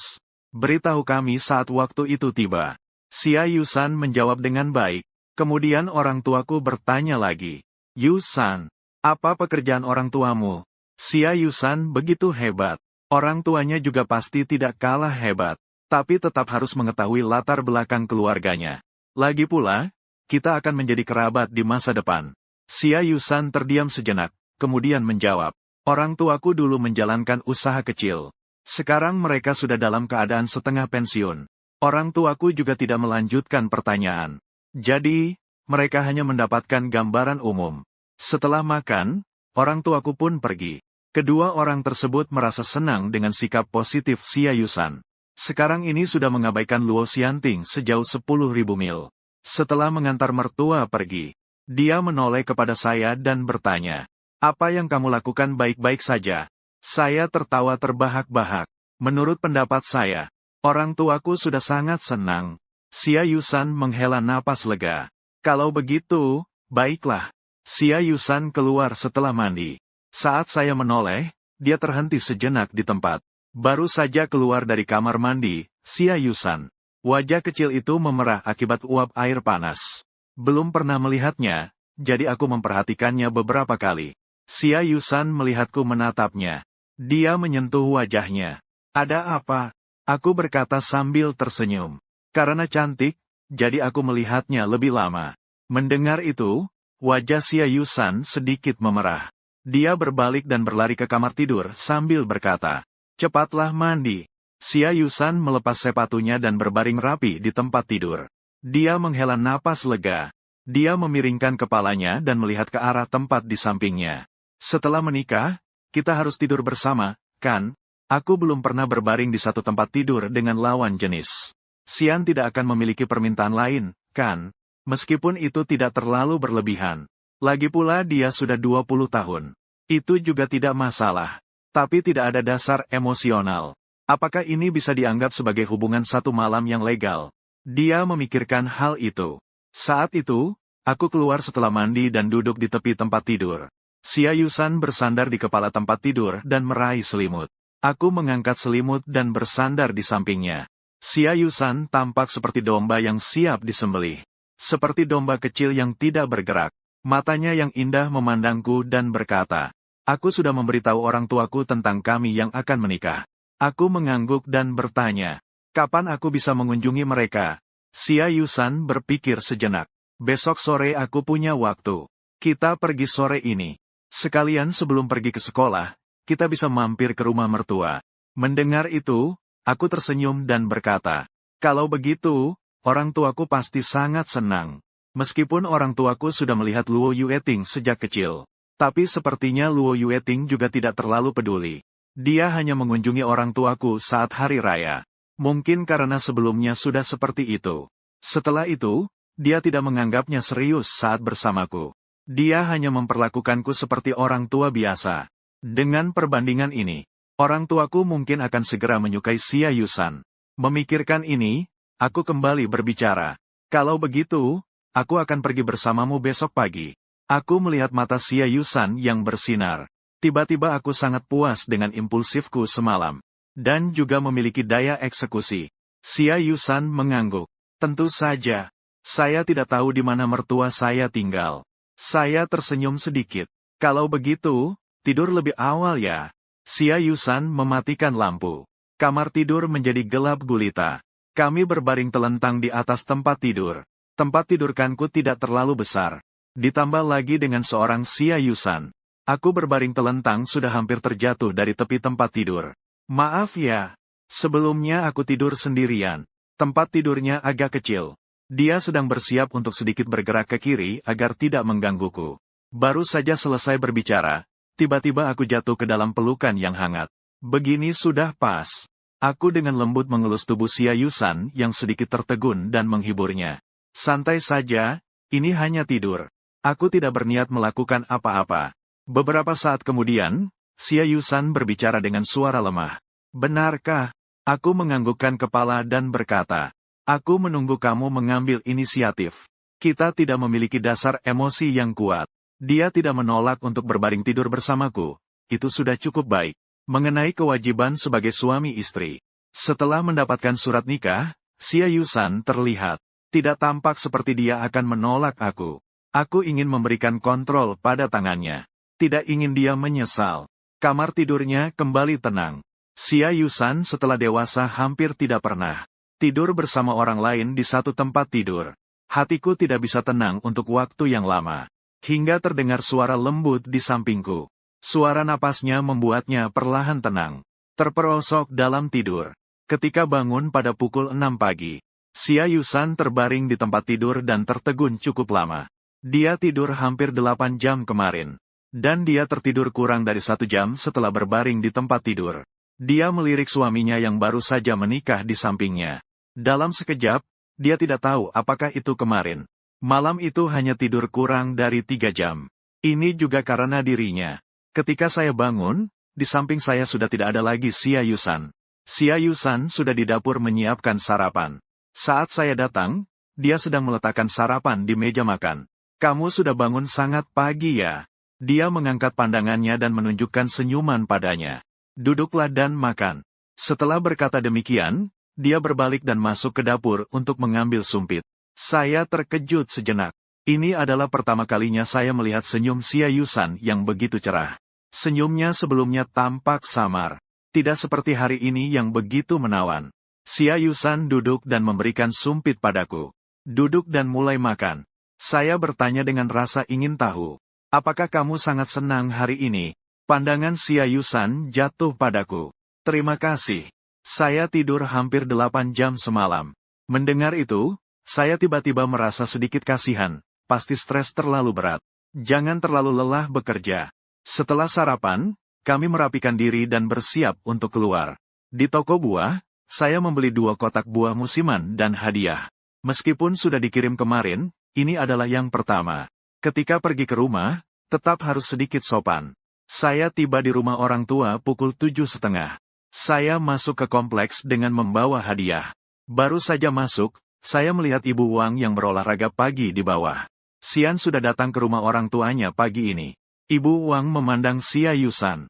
Beritahu kami saat waktu itu tiba. Xia Yusan menjawab dengan baik. Kemudian orang tuaku bertanya lagi. Yusan, apa pekerjaan orang tuamu? Xia Yusan begitu hebat. Orang tuanya juga pasti tidak kalah hebat. Tapi tetap harus mengetahui latar belakang keluarganya. Lagi pula, kita akan menjadi kerabat di masa depan. Xia Yusan terdiam sejenak, kemudian menjawab. Orang tuaku dulu menjalankan usaha kecil. Sekarang mereka sudah dalam keadaan setengah pensiun. Orang tuaku juga tidak melanjutkan pertanyaan. Jadi, mereka hanya mendapatkan gambaran umum. Setelah makan, orang tuaku pun pergi. Kedua orang tersebut merasa senang dengan sikap positif Xia Yusan. Sekarang ini sudah mengabaikan Luo Xianting sejauh 10.000 mil. Setelah mengantar mertua pergi, dia menoleh kepada saya dan bertanya, apa yang kamu lakukan baik-baik saja? Saya tertawa terbahak-bahak. Menurut pendapat saya, orang tuaku sudah sangat senang. Xia Yusan menghela napas lega. Kalau begitu, baiklah. Xia Yusan keluar setelah mandi. Saat saya menoleh, dia terhenti sejenak di tempat. Baru saja keluar dari kamar mandi, Xia Yusan. Wajah kecil itu memerah akibat uap air panas. Belum pernah melihatnya, jadi aku memperhatikannya beberapa kali. Xia Yusan melihatku menatapnya. Dia menyentuh wajahnya. Ada apa? Aku berkata sambil tersenyum. Karena cantik, jadi aku melihatnya lebih lama. Mendengar itu, wajah Xia Yusan sedikit memerah. Dia berbalik dan berlari ke kamar tidur sambil berkata, cepatlah mandi. Xia Yusan melepas sepatunya dan berbaring rapi di tempat tidur. Dia menghela napas lega. Dia memiringkan kepalanya dan melihat ke arah tempat di sampingnya. Setelah menikah, kita harus tidur bersama, kan? Aku belum pernah berbaring di satu tempat tidur dengan lawan jenis. Xian tidak akan memiliki permintaan lain, kan? Meskipun itu tidak terlalu berlebihan. Lagi pula dia sudah 20 tahun. Itu juga tidak masalah. Tapi tidak ada dasar emosional. Apakah ini bisa dianggap sebagai hubungan satu malam yang legal? Dia memikirkan hal itu. Saat itu, aku keluar setelah mandi dan duduk di tepi tempat tidur. Xia Yusan bersandar di kepala tempat tidur dan meraih selimut. Aku mengangkat selimut dan bersandar di sampingnya. Xia Yusan tampak seperti domba yang siap disembelih. Seperti domba kecil yang tidak bergerak. Matanya yang indah memandangku dan berkata, "Aku sudah memberitahu orang tuaku tentang kami yang akan menikah." Aku mengangguk dan bertanya, "Kapan aku bisa mengunjungi mereka?" Xia Yusan berpikir sejenak. "Besok sore aku punya waktu. Kita pergi sore ini. Sekalian sebelum pergi ke sekolah, kita bisa mampir ke rumah mertua." Mendengar itu, aku tersenyum dan berkata, "Kalau begitu, orang tuaku pasti sangat senang." Meskipun orang tuaku sudah melihat Luo Yueting sejak kecil, tapi sepertinya Luo Yueting juga tidak terlalu peduli. Dia hanya mengunjungi orang tuaku saat hari raya. Mungkin karena sebelumnya sudah seperti itu. Setelah itu, dia tidak menganggapnya serius saat bersamaku. Dia hanya memperlakukanku seperti orang tua biasa. Dengan perbandingan ini, orang tuaku mungkin akan segera menyukai Xia Yusan. Memikirkan ini, aku kembali berbicara. "Kalau begitu, aku akan pergi bersamamu besok pagi." Aku melihat mata Xia Yusan yang bersinar. Tiba-tiba aku sangat puas dengan impulsifku semalam. Dan juga memiliki daya eksekusi. Xia Yusan mengangguk. "Tentu saja. Saya tidak tahu di mana mertua saya tinggal." Saya tersenyum sedikit. "Kalau begitu, tidur lebih awal ya." Xia Yusan mematikan lampu. Kamar tidur menjadi gelap gulita. Kami berbaring telentang di atas tempat tidur. Tempat tidurkanku tidak terlalu besar. Ditambah lagi dengan seorang Xia Yusan. Aku berbaring telentang sudah hampir terjatuh dari tepi tempat tidur. "Maaf ya. Sebelumnya aku tidur sendirian." Tempat tidurnya agak kecil. Dia sedang bersiap untuk sedikit bergerak ke kiri agar tidak menggangguku. Baru saja selesai berbicara, tiba-tiba aku jatuh ke dalam pelukan yang hangat. Begini sudah pas. Aku dengan lembut mengelus tubuh Xia Yusan yang sedikit tertegun dan menghiburnya. "Santai saja, ini hanya tidur. Aku tidak berniat melakukan apa-apa." Beberapa saat kemudian, Xia Yusan berbicara dengan suara lemah. "Benarkah?" Aku menganggukkan kepala dan berkata, "Aku menunggu kamu mengambil inisiatif. Kita tidak memiliki dasar emosi yang kuat. Dia tidak menolak untuk berbaring tidur bersamaku. Itu sudah cukup baik." Mengenai kewajiban sebagai suami istri. Setelah mendapatkan surat nikah, Xia Yusan terlihat tidak tampak seperti dia akan menolak aku. Aku ingin memberikan kontrol pada tangannya. Tidak ingin dia menyesal. Kamar tidurnya kembali tenang. Xia Yusan setelah dewasa hampir tidak pernah tidur bersama orang lain di satu tempat tidur. Hatiku tidak bisa tenang untuk waktu yang lama. Hingga terdengar suara lembut di sampingku. Suara napasnya membuatnya perlahan tenang. Terperosok dalam tidur. Ketika bangun pada pukul 6 pagi, Xia Yusan terbaring di tempat tidur dan tertegun cukup lama. Dia tidur hampir 8 jam kemarin. Dan dia tertidur kurang dari 1 jam setelah berbaring di tempat tidur. Dia melirik suaminya yang baru saja menikah di sampingnya. Dalam sekejap, dia tidak tahu apakah itu kemarin. Malam itu hanya tidur kurang dari 3 jam. Ini juga karena dirinya. Ketika saya bangun, di samping saya sudah tidak ada lagi Xia Yusan. Xia Yusan sudah di dapur menyiapkan sarapan. Saat saya datang, dia sedang meletakkan sarapan di meja makan. "Kamu sudah bangun sangat pagi ya?" Dia mengangkat pandangannya dan menunjukkan senyuman padanya. "Duduklah dan makan." Setelah berkata demikian, dia berbalik dan masuk ke dapur untuk mengambil sumpit. Saya terkejut sejenak. Ini adalah pertama kalinya saya melihat senyum Xia Yusan yang begitu cerah. Senyumnya sebelumnya tampak samar. Tidak seperti hari ini yang begitu menawan. Xia Yusan duduk dan memberikan sumpit padaku. "Duduk dan mulai makan." Saya bertanya dengan rasa ingin tahu. "Apakah kamu sangat senang hari ini?" Pandangan Xia Yusan jatuh padaku. "Terima kasih. Saya tidur hampir 8 jam semalam." Mendengar itu, saya tiba-tiba merasa sedikit kasihan. Pasti stres terlalu berat. Jangan terlalu lelah bekerja. Setelah sarapan, kami merapikan diri dan bersiap untuk keluar. Di toko buah, saya membeli 2 kotak buah musiman dan hadiah. Meskipun sudah dikirim kemarin, ini adalah yang pertama. Ketika pergi ke rumah, tetap harus sedikit sopan. Saya tiba di rumah orang tua pukul 7.30. Saya masuk ke kompleks dengan membawa hadiah. Baru saja masuk, saya melihat Ibu Wang yang berolahraga pagi di bawah. Xian sudah datang ke rumah orang tuanya pagi ini. Ibu Wang memandang Xia Yusan.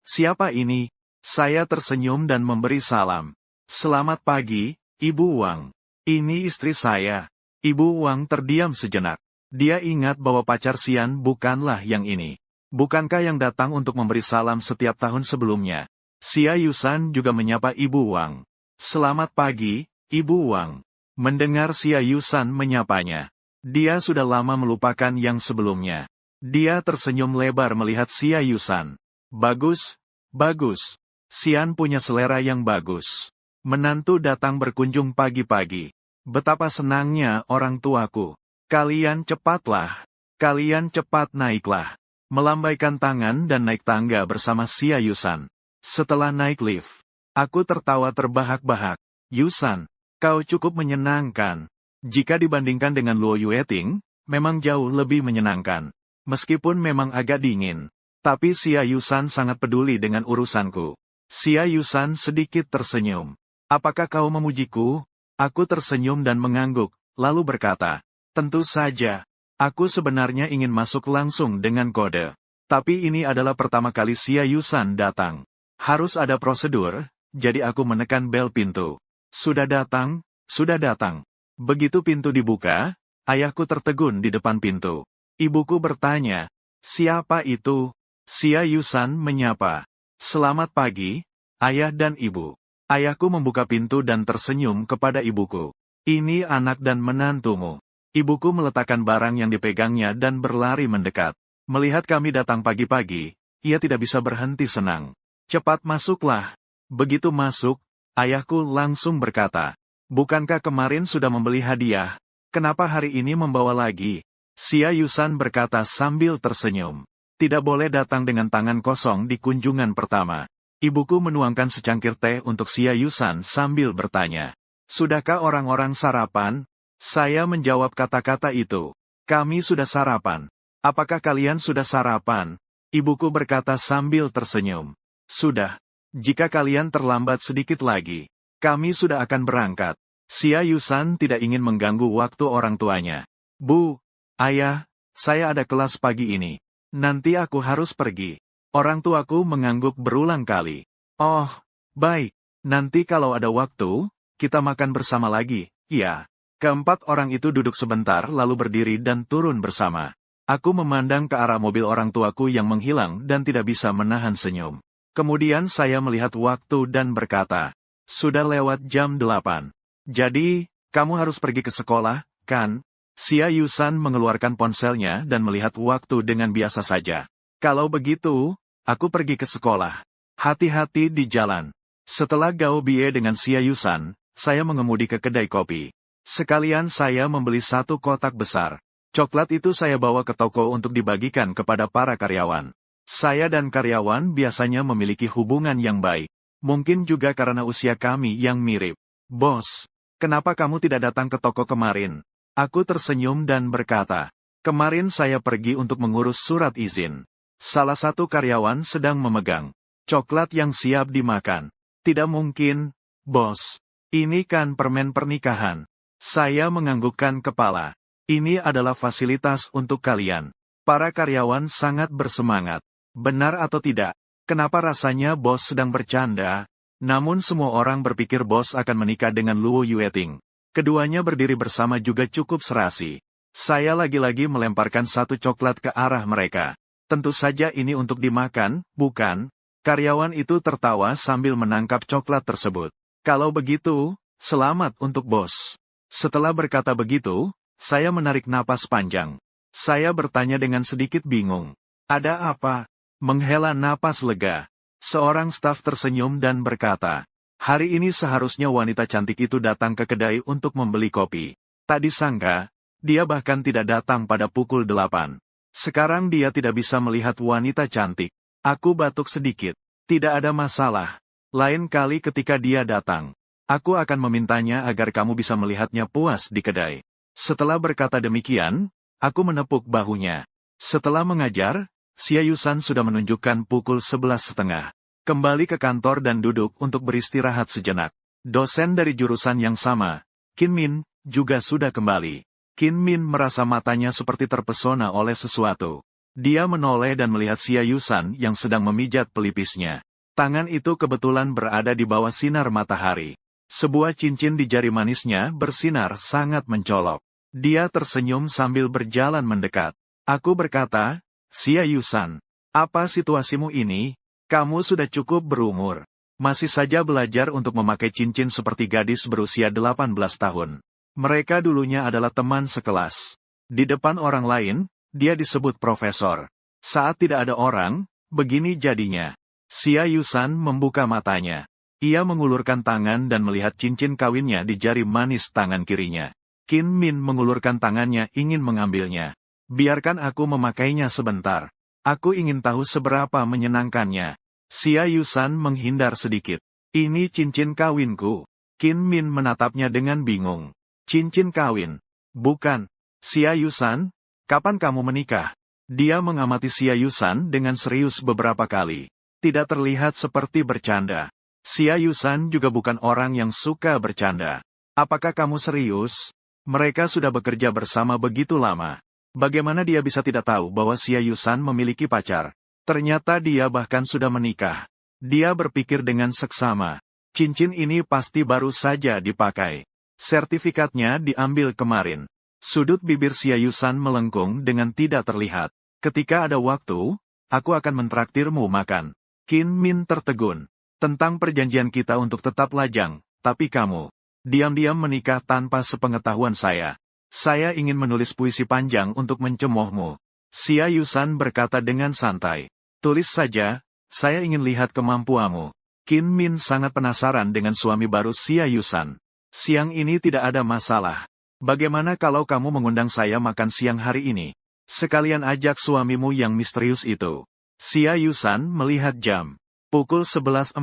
Siapa ini? Saya tersenyum dan memberi salam. Selamat pagi, Ibu Wang. Ini istri saya. Ibu Wang terdiam sejenak. Dia ingat bahwa pacar Xian bukanlah yang ini. Bukankah yang datang untuk memberi salam setiap tahun sebelumnya? Xia Yusan juga menyapa Ibu Wang. Selamat pagi, Ibu Wang. Mendengar Xia Yusan menyapanya, dia sudah lama melupakan yang sebelumnya. Dia tersenyum lebar melihat Xia Yusan. Bagus, bagus. Xian punya selera yang bagus. Menantu datang berkunjung pagi-pagi. Betapa senangnya orang tuaku. Kalian cepatlah. Kalian cepat naiklah. Melambaikan tangan dan naik tangga bersama Xia Yusan. Setelah naik lift, aku tertawa terbahak-bahak. Yusan, kau cukup menyenangkan. Jika dibandingkan dengan Luo Yueting, memang jauh lebih menyenangkan. Meskipun memang agak dingin, tapi Xia Yusan sangat peduli dengan urusanku. Xia Yusan sedikit tersenyum. Apakah kau memujiku? Aku tersenyum dan mengangguk, lalu berkata, tentu saja. Aku sebenarnya ingin masuk langsung dengan kode. Tapi ini adalah pertama kali Xia Yusan datang. Harus ada prosedur, jadi aku menekan bel pintu. Sudah datang, sudah datang. Begitu pintu dibuka, ayahku tertegun di depan pintu. Ibuku bertanya, siapa itu? Xia Yusan menyapa. Selamat pagi, ayah dan ibu. Ayahku membuka pintu dan tersenyum kepada ibuku. Ini anak dan menantumu. Ibuku meletakkan barang yang dipegangnya dan berlari mendekat. Melihat kami datang pagi-pagi, ia tidak bisa berhenti senang. Cepat masuklah. Begitu masuk, ayahku langsung berkata, bukankah kemarin sudah membeli hadiah? Kenapa hari ini membawa lagi? Xia Yusan berkata sambil tersenyum. Tidak boleh datang dengan tangan kosong di kunjungan pertama. Ibuku menuangkan secangkir teh untuk Xia Yusan sambil bertanya, sudahkah orang-orang sarapan? Saya menjawab kata-kata itu. Kami sudah sarapan. Apakah kalian sudah sarapan? Ibuku berkata sambil tersenyum. Sudah. Jika kalian terlambat sedikit lagi, kami sudah akan berangkat. Xia Yusan tidak ingin mengganggu waktu orang tuanya. Bu, ayah, saya ada kelas pagi ini. Nanti aku harus pergi. Orang tuaku mengangguk berulang kali. Oh, baik. Nanti kalau ada waktu, kita makan bersama lagi, ya. Keempat orang itu duduk sebentar lalu berdiri dan turun bersama. Aku memandang ke arah mobil orang tuaku yang menghilang dan tidak bisa menahan senyum. Kemudian saya melihat waktu dan berkata, sudah lewat jam 8. Jadi, kamu harus pergi ke sekolah, kan? Xia Yusan mengeluarkan ponselnya dan melihat waktu dengan biasa saja. Kalau begitu, aku pergi ke sekolah. Hati-hati di jalan. Setelah Gao Bie dengan Xia Yusan, saya mengemudi ke kedai kopi. Sekalian saya membeli 1 kotak besar. Coklat itu saya bawa ke toko untuk dibagikan kepada para karyawan. Saya dan karyawan biasanya memiliki hubungan yang baik. Mungkin juga karena usia kami yang mirip. Bos, kenapa kamu tidak datang ke toko kemarin? Aku tersenyum dan berkata, kemarin saya pergi untuk mengurus surat izin. Salah satu karyawan sedang memegang coklat yang siap dimakan. Tidak mungkin, bos. Ini kan permen pernikahan. Saya menganggukkan kepala. Ini adalah fasilitas untuk kalian. Para karyawan sangat bersemangat. Benar atau tidak? Kenapa rasanya bos sedang bercanda? Namun semua orang berpikir bos akan menikah dengan Luo Yueting. Keduanya berdiri bersama juga cukup serasi. Saya lagi-lagi melemparkan 1 coklat ke arah mereka. Tentu saja ini untuk dimakan, bukan? Karyawan itu tertawa sambil menangkap coklat tersebut. Kalau begitu, selamat untuk bos. Setelah berkata begitu, saya menarik napas panjang. Saya bertanya dengan sedikit bingung. Ada apa? Menghela napas lega. Seorang staf tersenyum dan berkata, hari ini seharusnya wanita cantik itu datang ke kedai untuk membeli kopi. Tak disangka, dia bahkan tidak datang pada pukul 8. Sekarang dia tidak bisa melihat wanita cantik. Aku batuk sedikit. Tidak ada masalah. Lain kali ketika dia datang, aku akan memintanya agar kamu bisa melihatnya puas di kedai. Setelah berkata demikian, aku menepuk bahunya. Setelah mengajar, Xia Yusan sudah menunjukkan pukul 11.30. Kembali ke kantor dan duduk untuk beristirahat sejenak. Dosen dari jurusan yang sama, Qin Min, juga sudah kembali. Qin Min merasa matanya seperti terpesona oleh sesuatu. Dia menoleh dan melihat Xia Yusan yang sedang memijat pelipisnya. Tangan itu kebetulan berada di bawah sinar matahari. Sebuah cincin di jari manisnya bersinar sangat mencolok. Dia tersenyum sambil berjalan mendekat. Aku berkata, Xia Yusan, apa situasimu ini? Kamu sudah cukup berumur. Masih saja belajar untuk memakai cincin seperti gadis berusia 18 tahun. Mereka dulunya adalah teman sekelas. Di depan orang lain, dia disebut profesor. Saat tidak ada orang, begini jadinya. Xia Yusan membuka matanya. Ia mengulurkan tangan dan melihat cincin kawinnya di jari manis tangan kirinya. Qin Min mengulurkan tangannya ingin mengambilnya. Biarkan aku memakainya sebentar. Aku ingin tahu seberapa menyenangkannya. Xia Yusan menghindar sedikit. Ini cincin kawinku. Qin Min menatapnya dengan bingung. Cincin kawin? Bukan. Xia Yusan, kapan kamu menikah? Dia mengamati Xia Yusan dengan serius beberapa kali. Tidak terlihat seperti bercanda. Xia Yusan juga bukan orang yang suka bercanda. Apakah kamu serius? Mereka sudah bekerja bersama begitu lama. Bagaimana dia bisa tidak tahu bahwa Xia Yusan memiliki pacar? Ternyata dia bahkan sudah menikah. Dia berpikir dengan seksama. Cincin ini pasti baru saja dipakai. Sertifikatnya diambil kemarin. Sudut bibir Xia Yusan melengkung dengan tidak terlihat. Ketika ada waktu, aku akan mentraktirmu makan. Qin Min tertegun. Tentang perjanjian kita untuk tetap lajang, tapi kamu diam-diam menikah tanpa sepengetahuan saya. Saya ingin menulis puisi panjang untuk mencemoohmu. Xia Yusan berkata dengan santai. Tulis saja, saya ingin lihat kemampuanmu. Qin Min sangat penasaran dengan suami baru Xia Yusan. Siang ini tidak ada masalah. Bagaimana kalau kamu mengundang saya makan siang hari ini? Sekalian ajak suamimu yang misterius itu. Xia Yusan melihat jam. Pukul 11.40.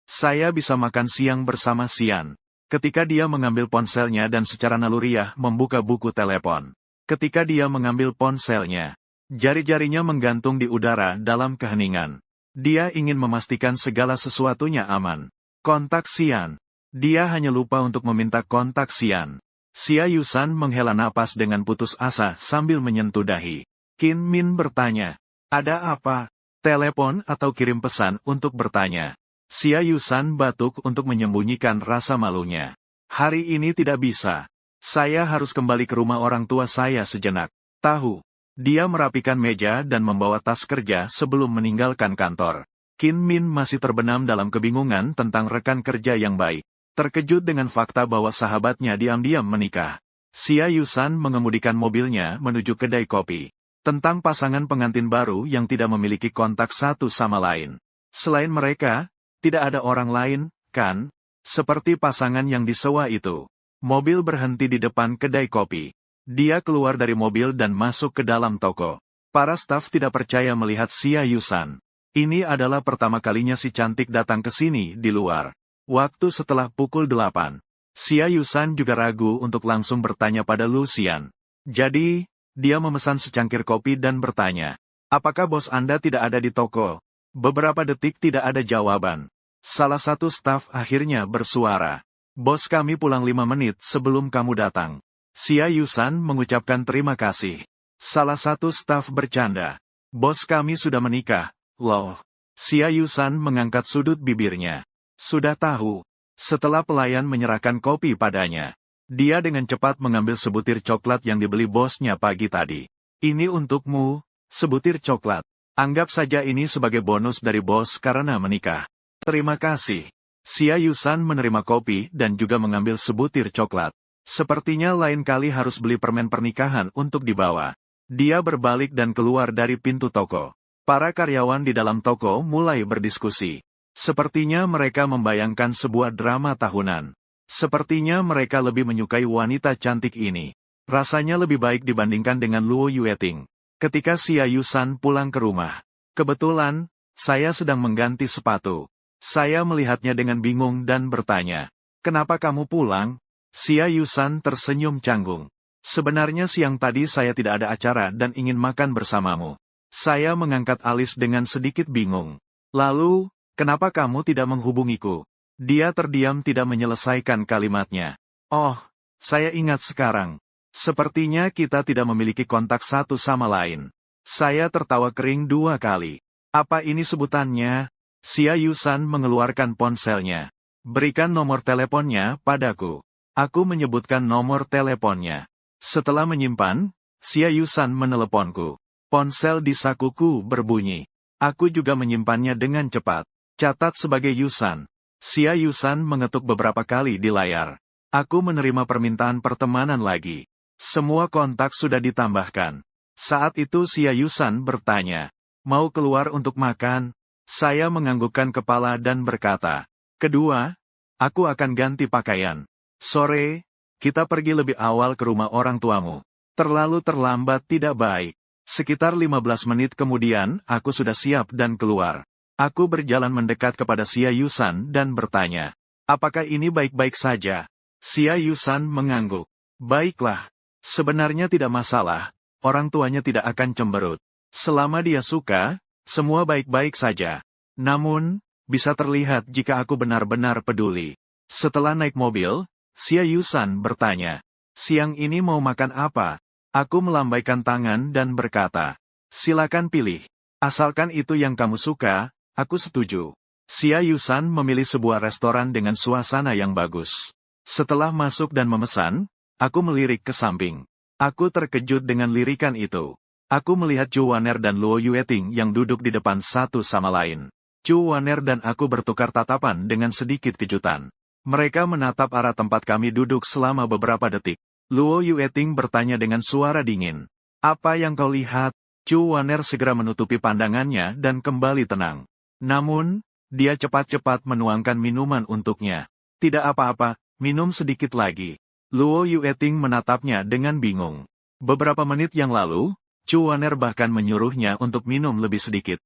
Saya bisa makan siang bersama Xian. Ketika dia mengambil ponselnya dan secara naluriah membuka buku telepon. Ketika dia mengambil ponselnya, jari-jarinya menggantung di udara dalam keheningan. Dia ingin memastikan segala sesuatunya aman. Kontak Xian. Dia hanya lupa untuk meminta kontak Xian. Xia Yusan menghela napas dengan putus asa sambil menyentuh dahi. Qin Min bertanya, ada apa? Telepon atau kirim pesan untuk bertanya. Xia Yusan batuk untuk menyembunyikan rasa malunya. Hari ini tidak bisa. Saya harus kembali ke rumah orang tua saya sejenak. Tahu. Dia merapikan meja dan membawa tas kerja sebelum meninggalkan kantor. Qin Min masih terbenam dalam kebingungan tentang rekan kerja yang baik. Terkejut dengan fakta bahwa sahabatnya diam-diam menikah. Xia Yusan mengemudikan mobilnya menuju kedai kopi. Tentang pasangan pengantin baru yang tidak memiliki kontak satu sama lain. Selain mereka, tidak ada orang lain, kan? Seperti pasangan yang disewa itu. Mobil berhenti di depan kedai kopi. Dia keluar dari mobil dan masuk ke dalam toko. Para staf tidak percaya melihat Xia Yusan. Ini adalah pertama kalinya si cantik datang ke sini di luar. Waktu setelah pukul 8. Xia Yusan juga ragu untuk langsung bertanya pada Lu Xian. Jadi, dia memesan secangkir kopi dan bertanya, apakah bos Anda tidak ada di toko? Beberapa detik tidak ada jawaban. Salah satu staf akhirnya bersuara. Bos kami pulang 5 menit sebelum kamu datang. Xia Yusan mengucapkan terima kasih. Salah satu staf bercanda. Bos kami sudah menikah, loh. Xia Yusan mengangkat sudut bibirnya. Sudah tahu. Setelah pelayan menyerahkan kopi padanya, dia dengan cepat mengambil sebutir coklat yang dibeli bosnya pagi tadi. Ini untukmu, sebutir coklat. Anggap saja ini sebagai bonus dari bos karena menikah. Terima kasih. Xia Yusan menerima kopi dan juga mengambil sebutir coklat. Sepertinya lain kali harus beli permen pernikahan untuk dibawa. Dia berbalik dan keluar dari pintu toko. Para karyawan di dalam toko mulai berdiskusi. Sepertinya mereka membayangkan sebuah drama tahunan. Sepertinya mereka lebih menyukai wanita cantik ini. Rasanya lebih baik dibandingkan dengan Luo Yueting. Ketika Xia Yusan pulang ke rumah. Kebetulan, saya sedang mengganti sepatu. Saya melihatnya dengan bingung dan bertanya, kenapa kamu pulang? Xia Yusan tersenyum canggung. Sebenarnya siang tadi saya tidak ada acara dan ingin makan bersamamu. Saya mengangkat alis dengan sedikit bingung. Lalu, kenapa kamu tidak menghubungiku? Dia terdiam tidak menyelesaikan kalimatnya. Oh, saya ingat sekarang. Sepertinya kita tidak memiliki kontak satu sama lain. Saya tertawa kering 2 kali. Apa ini sebutannya? Xia Yusan mengeluarkan ponselnya. Berikan nomor teleponnya padaku. Aku menyebutkan nomor teleponnya. Setelah menyimpan, Xia Yusan meneleponku. Ponsel di sakuku berbunyi. Aku juga menyimpannya dengan cepat. Catat sebagai Yusan. Xia Yusan mengetuk beberapa kali di layar. Aku menerima permintaan pertemanan lagi. Semua kontak sudah ditambahkan. Saat itu Xia Yusan bertanya, mau keluar untuk makan? Saya menganggukkan kepala dan berkata, kedua, aku akan ganti pakaian. Sore, kita pergi lebih awal ke rumah orang tuamu. Terlalu terlambat tidak baik. Sekitar 15 menit kemudian, aku sudah siap dan keluar. Aku berjalan mendekat kepada Xia Yusan dan bertanya, apakah ini baik-baik saja? Xia Yusan mengangguk. Baiklah. Sebenarnya tidak masalah, orang tuanya tidak akan cemberut. Selama dia suka, semua baik-baik saja. Namun, bisa terlihat jika aku benar-benar peduli. Setelah naik mobil, Xia Yusan bertanya, siang ini mau makan apa? Aku melambaikan tangan dan berkata, silakan pilih. Asalkan itu yang kamu suka, aku setuju. Xia Yusan memilih sebuah restoran dengan suasana yang bagus. Setelah masuk dan memesan, aku melirik ke samping. Aku terkejut dengan lirikan itu. Aku melihat Chu Waner dan Luo Yueting yang duduk di depan satu sama lain. Chu Waner dan aku bertukar tatapan dengan sedikit kejutan. Mereka menatap arah tempat kami duduk selama beberapa detik. Luo Yueting bertanya dengan suara dingin. Apa yang kau lihat? Chu Waner segera menutupi pandangannya dan kembali tenang. Namun, dia cepat-cepat menuangkan minuman untuknya. Tidak apa-apa, minum sedikit lagi. Luo Yueting menatapnya dengan bingung. Beberapa menit yang lalu, Chu Waner bahkan menyuruhnya untuk minum lebih sedikit.